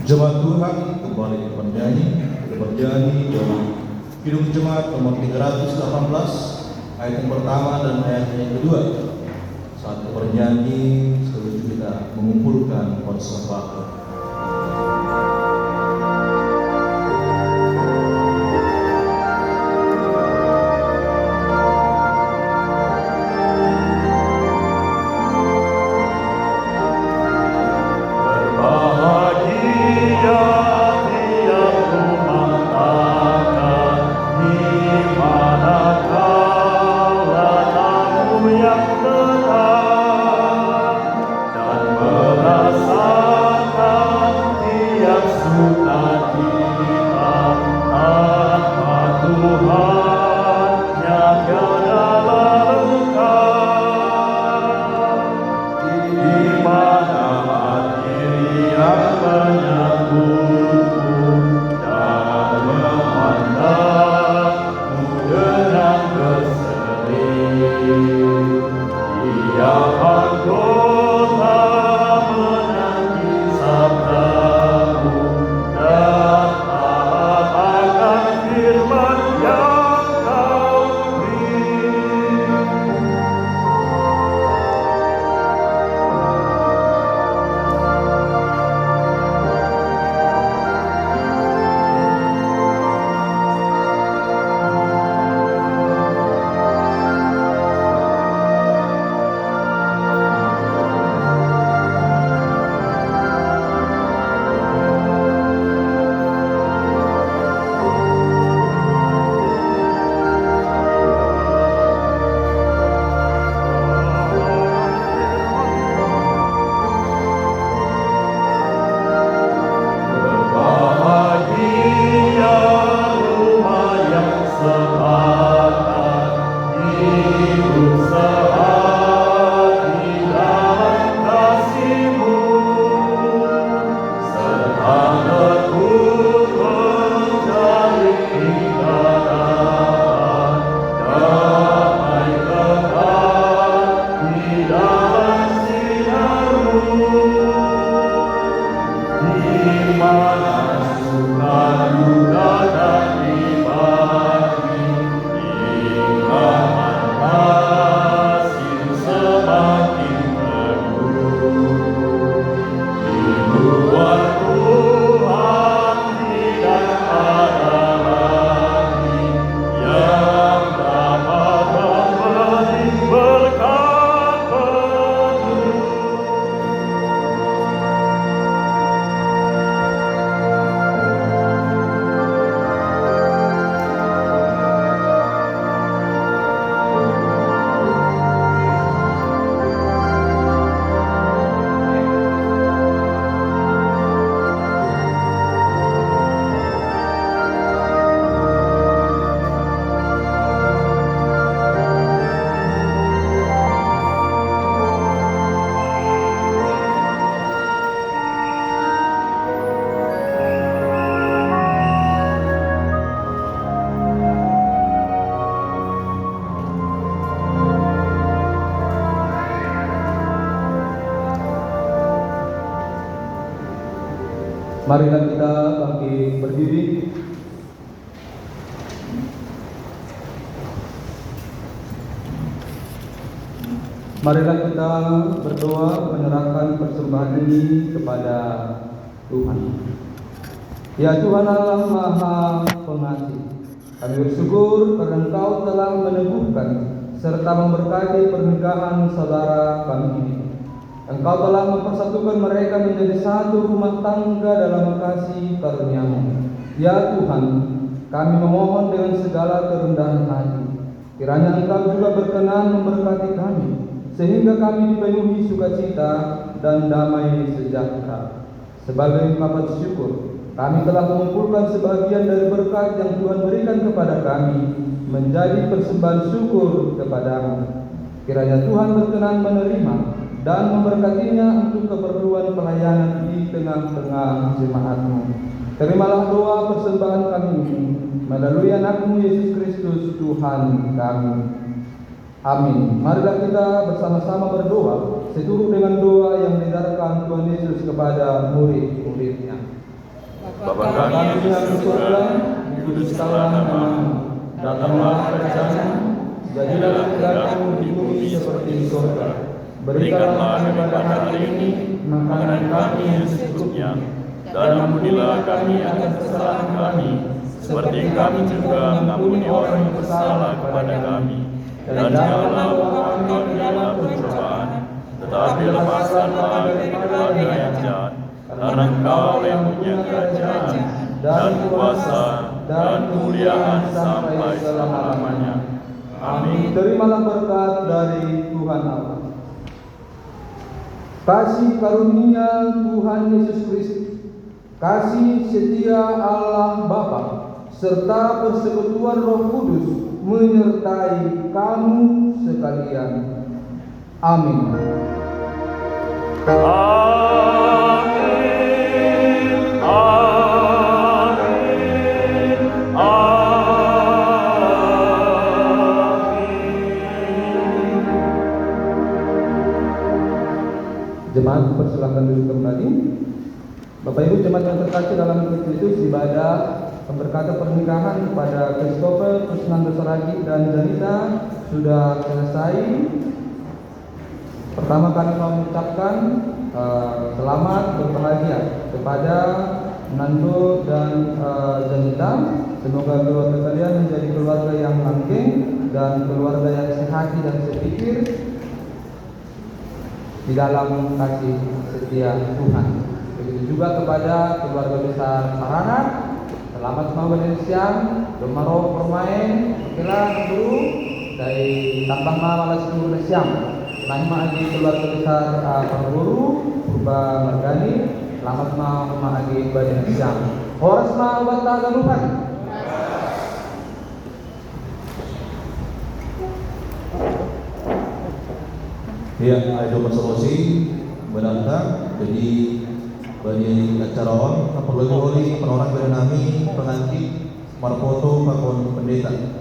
Speaker 5: Jemaat Tuhan, kembali ke bernyanyi dari Kidung Jemaat nomor 318, ayat yang pertama dan ayat yang kedua. Saat bernyanyi, seluruh kita mengumpulkan persembahan.
Speaker 1: Marilah kita bangkit berdiri. Marilah kita berdoa menyerahkan persembahan ini kepada Tuhan. Ya Tuhan Allah Maha Pengasih, kami bersyukur karena Engkau telah meneguhkan serta memberkati pernikahan saudara kami ini. Engkau telah mempersatukan mereka menjadi satu rumah tangga dalam kasih karunia-Mu. Ya Tuhan, kami memohon dengan segala kerendahan hati, kiranya Engkau juga berkenan memberkati kami, sehingga kami dipenuhi sukacita dan damai sejahtera. Sebagai ungkapan syukur, kami telah mengumpulkan sebagian dari berkat yang Tuhan berikan kepada kami menjadi persembahan syukur kepada-Mu. Kiranya Tuhan berkenan menerima dan memberkatinya untuk keperluan pelayanan di tengah-tengah jemaat-Mu. Terimalah doa persembahan kami ini melalui anak-Mu Yesus Kristus Tuhan kami. Amin. Marilah kita bersama-sama berdoa seturut dengan doa yang diajarkan Tuhan Yesus kepada murid-muridnya.
Speaker 6: Bapa kami yang di surga, dikuduskanlah namamu, datanglah kerajaanmu, jadilah kehendakmu di bumi seperti di surga. Berikanlah kami pada hari ini makanan kami yang secukupnya, dan ampunilah kami atas kesalahan kami, seperti kami juga mengampuni orang yang bersalah kepada kami. Dan janganlah membawa kami ke dalam pencobaan, tetapi lepaskanlah daripada yang jahat. Karena Engkau yang punya kerajaan dan kuasa dan kemuliaan sampai selama-lamanya. Amin.
Speaker 1: Terimalah berkat dari Tuhan Allah. Kasih karunia Tuhan Yesus Kristus, kasih setia Allah Bapa, serta persekutuan Roh Kudus menyertai kamu sekalian. Amin. Jemaat persilakan duduk kembali. Bapak Ibu jemaat yang terkasih dalam Kristus, ibadah pemberkatan pernikahan kepada Christopher Kusnando Saragi dan Janita sudah selesai. Pertama kali mau mengucapkan selamat berbahagia kepada Nando dan Janita. Semoga keluarga kalian menjadi keluarga yang langgeng dan keluarga yang sehati dan sepikir di dalam kasih setia Tuhan. Begitu juga kepada keluarga besar Sarana. Selamat semua siang, Domaro permain, kira dulu dari tambang malas dulu siang. Selamat lagi keluarga besar Pemburu, Purba Margani. Selamat semua lagi badan siang. Horas ma wata galupan.
Speaker 5: Ya, ada solusi menantang. Jadi bagi acara on, perlu oleh penorang bernami pengantin marpoto pakon pendeta.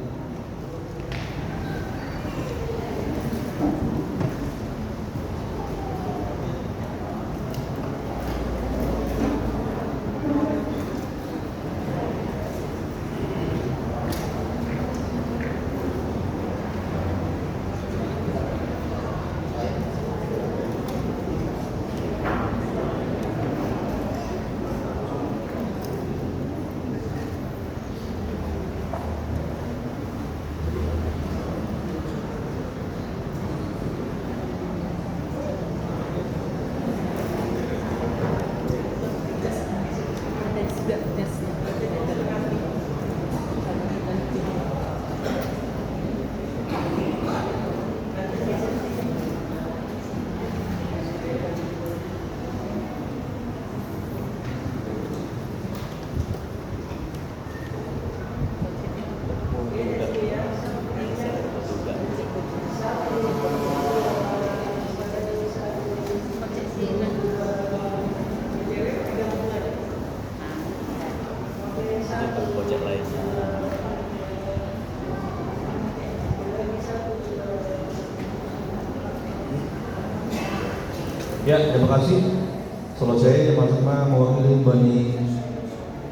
Speaker 5: Ya, terima kasih. Selesai teman-teman mewakili Bani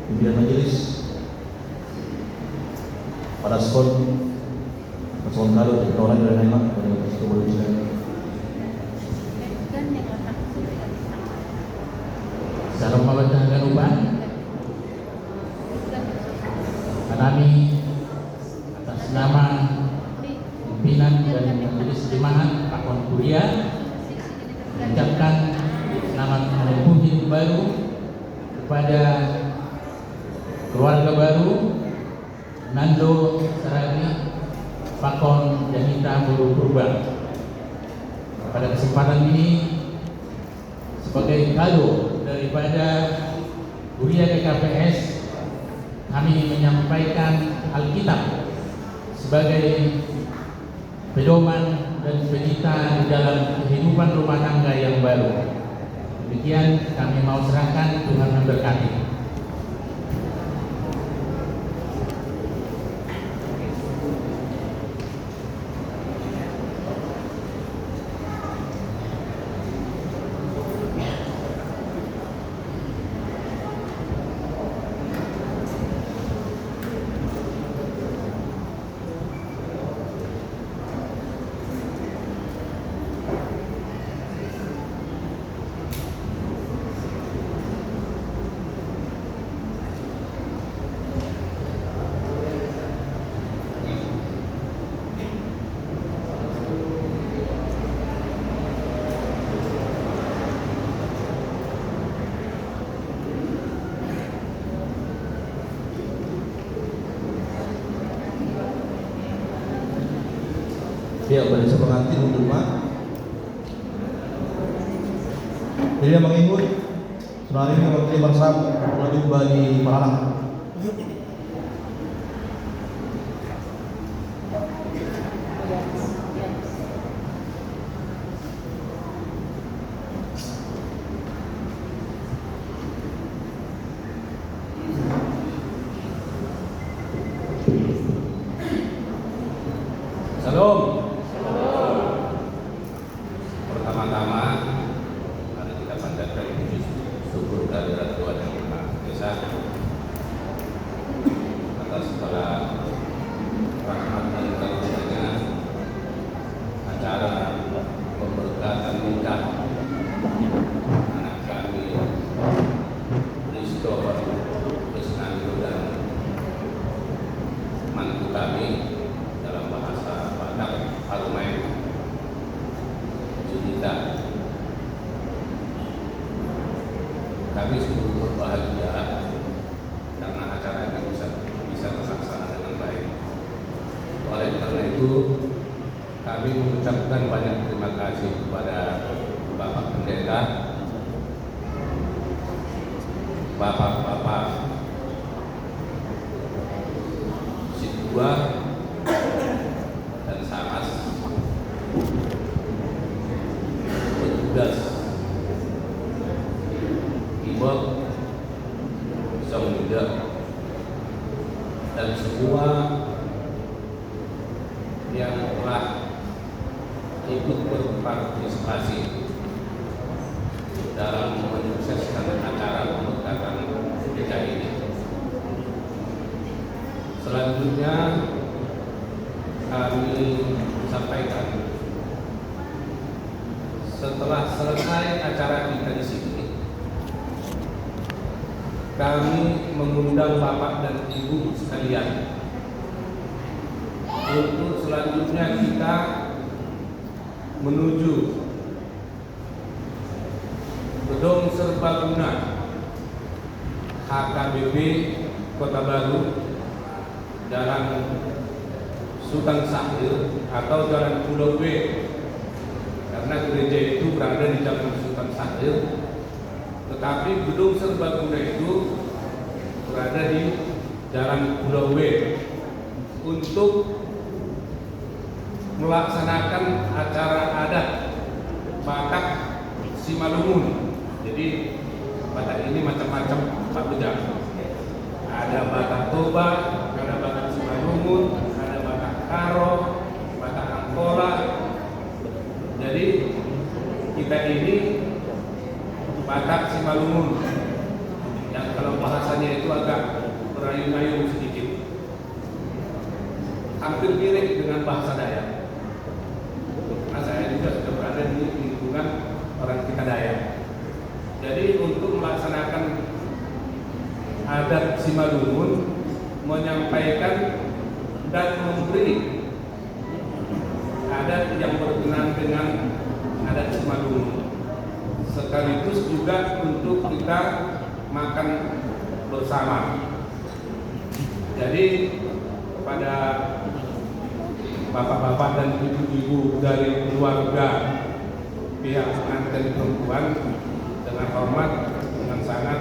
Speaker 5: pimpinan majelis pada skor kalau orang dari Neymar pada sebelum saya.
Speaker 7: Salam mawadah dan ubah. Kami atas nama pimpinan dari majelis jemaat Pakon Kuliah mengucapkan selamat hari Puji baru kepada keluarga baru Nando Saragi Pakon Janita Buru Purba. Pada kesempatan ini sebagai kado daripada Kuliah KKPS, kami menyampaikan Alkitab sebagai pedoman dan pelita di dalam kehidupan rumah tangga yang baru. Demikian kami mau serahkan, Tuhan memberkati.
Speaker 5: pada pengantin untuk rumah. Jadi yang mengikut setelah ini mewakili bersam lebih bagi Paralang.
Speaker 8: Salam. Pertama-tama mari kita panjatkan puji syukur kehadirat Tuhan Yang Maha Esa atas segala rahmat dan karunia-Nya. Acara pemberkatan nikah anak kami Christopher Krisnando dan mantu kami dalam bahasa Batak Arumai Junita. Kami sungguh berbahagia karena acara ini bisa terlaksana dengan baik. Oleh karena itu, kami mengucapkan banyak terima kasih kepada Bapak Pendeta, Bapak-bapak Sidua dan Samas, petugas Ibok, Songda, dan semua yang telah ikut berpartisipasi dalam menyukseskan acara pemberkatan nikah ini. Selanjutnya kami sampaikan, setelah selesai acara kita di sini, kami mengundang Bapak dan Ibu sekalian untuk selanjutnya kita menuju Gedung Serbaguna HKBP Kota Baru, Jalan Sultan Syahrir atau Jalan Pulau B, karena gereja itu berada di Jalan Sultan Syahrir, tetapi Gedung Serbaguna itu berada di Jalan Pulau B untuk melaksanakan acara adat Batak Simalungun. Jadi Batak ini macam-macam Pak Bujang. Ada Batak Toba, ada Batak Simalungun, ada Batak Karo, Batak Angkola. Jadi kita ini Batak Simalungun, yang kalau bahasanya itu agak berayun-ayun sedikit, hampir mirip dengan bahasa Dayak. Karena saya juga sudah berada di lingkungan orang kita Dayak. Jadi untuk melaksanakan adat Simalungun, menyampaikan dan memberi adat yang berkenaan dengan adat Simalungun, sekaligus juga untuk kita makan bersama. Jadi kepada bapak-bapak dan ibu-ibu dari keluarga pihak pengantin perempuan, dengan hormat, dengan sangat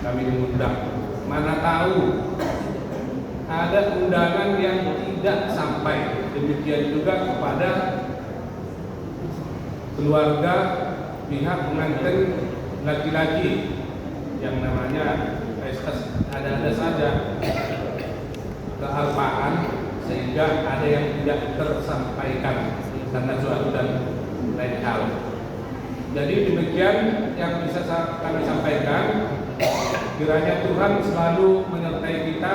Speaker 8: kami mengundang. Mana tahu ada undangan yang tidak sampai. Demikian juga kepada keluarga pihak pengantin laki-laki yang namanya ada saja kealpaan, sehingga ada yang tidak tersampaikan karena suatu dan lain hal. Jadi demikian yang bisa kami sampaikan. Kiranya Tuhan selalu menyertai kita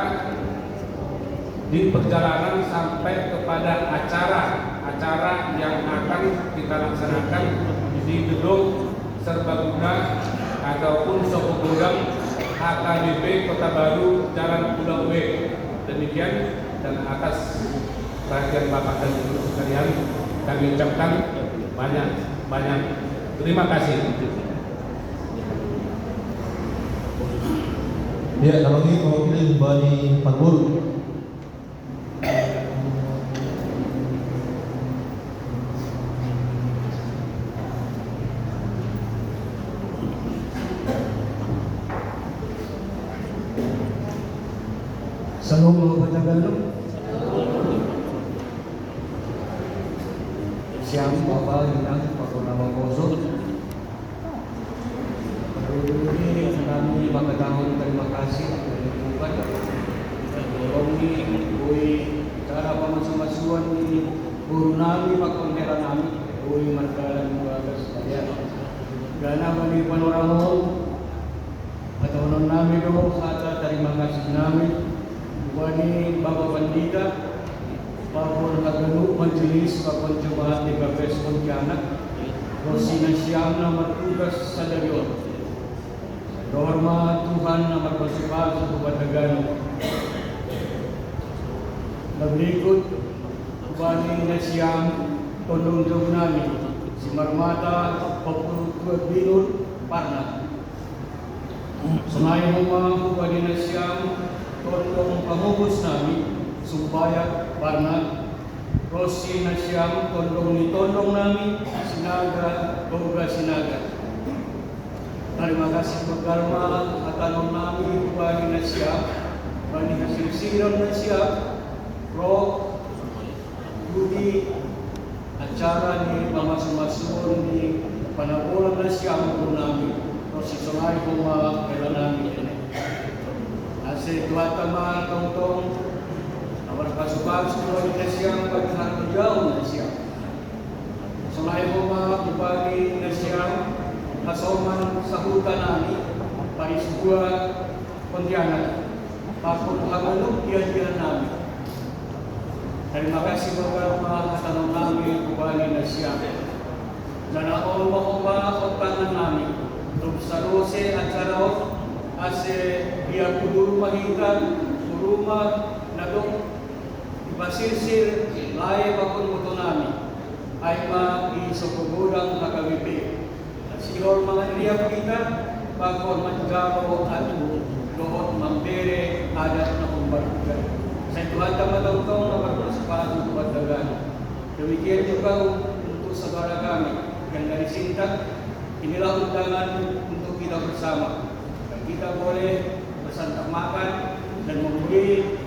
Speaker 8: di perjalanan sampai kepada acara yang akan kita laksanakan di Gedung Serbaguna ataupun Soko Gudang HKBP Kota Baru Jalan Pulau B. Demikian, dan atas perhatian Bapak dan Ibu sekalian kami ucapkan banyak terima kasih.
Speaker 5: Ya, kalau ini mewakili Bani Panggul.
Speaker 9: Shalom Bapak Tagalog. Siang Bapak Inang Pak Nama Kosong. Ini kami makatahon terima kasih dari Tuhan. Kami koi cara pamasuan ni guru nami pakontera nami koi markalan mga sekalian. Gana bani panoramo atau non nami do kata terima kasih nami wani Bapak Pandita Bapak Haganu Majelis Bapak Jemaat di KPS Pontianak Rosina Syam nomor tugas Sadarion Hormat Tuhan nomor bersifat kepada berikut Bani Nasyam Tondong Jognami Simarmata Popul Binur Parna Senai Homa Bani Nasyam Tondong Pamubus Nami Sumpaya Parna Rosi Nasyam Tondong Nitondong Nami Sinaga Boga Sinaga. Terima kasih berkalma atanon nami Bani Nasyam Bani Hasil Siron Nasyam Roh Budi acara ni pamasumasun ni panabulan Nasyam Nami Rosi Sonai Homa Kailan Nami Ase Tuatama Tongtong Awar Pasubag Bani Nasyam Bani Harujau Nasyam Sonai Homa Bani Nasyam Kasoman sahutan nami pada sebuah Pontianak Pakun Hagaluk dia nami. Terima kasih beberapa atas nami Bani Nasyam. Jana Allah otangan nami untuk sarose acara ase dia kudu mahitan rumah nadok dipasirsir lae pakun moto nami. Aima di Sokogodang HKBP. Sihor mga liap kita, bakor manjaro at doon mampere adat na kumbalugan. Sa Tuhan tamatong-tong na berpersepatu kepada demikian juga untuk saudara kami yang dari Sintak, inilah undangan untuk kita bersama. Dan kita boleh bersantap makan dan memberi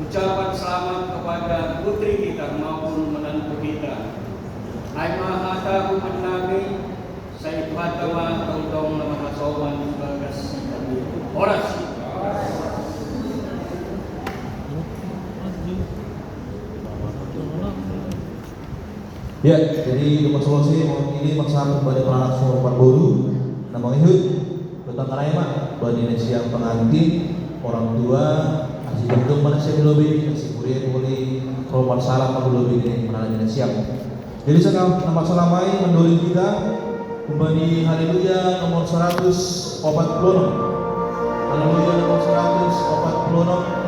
Speaker 9: ucapan selamat kepada putri kita maupun menantu kita. Ay mahata ko namin sa ipatawa tongtong na mahasoman bagas oras.
Speaker 5: Ya, jadi untuk solusi ini maksa kepada anak semua baru nama ihud tentang karema Bani Nasyam pengantin orang tua asli bentuk mana saya lebih asli kuliah boleh hormat salam lebih ini mana Nasyam. Jadi sekarang nama selamai mendoring kita kembali haleluya nomor 146. Haleluya nomor 146.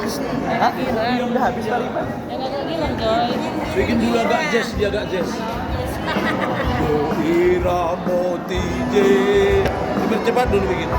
Speaker 10: Udah habis kali Pak.
Speaker 11: Ya gak bilang coy.
Speaker 10: Bikin dulu agak jazz, dia agak jazz. Iramo TJ. Cepat dulu bikin.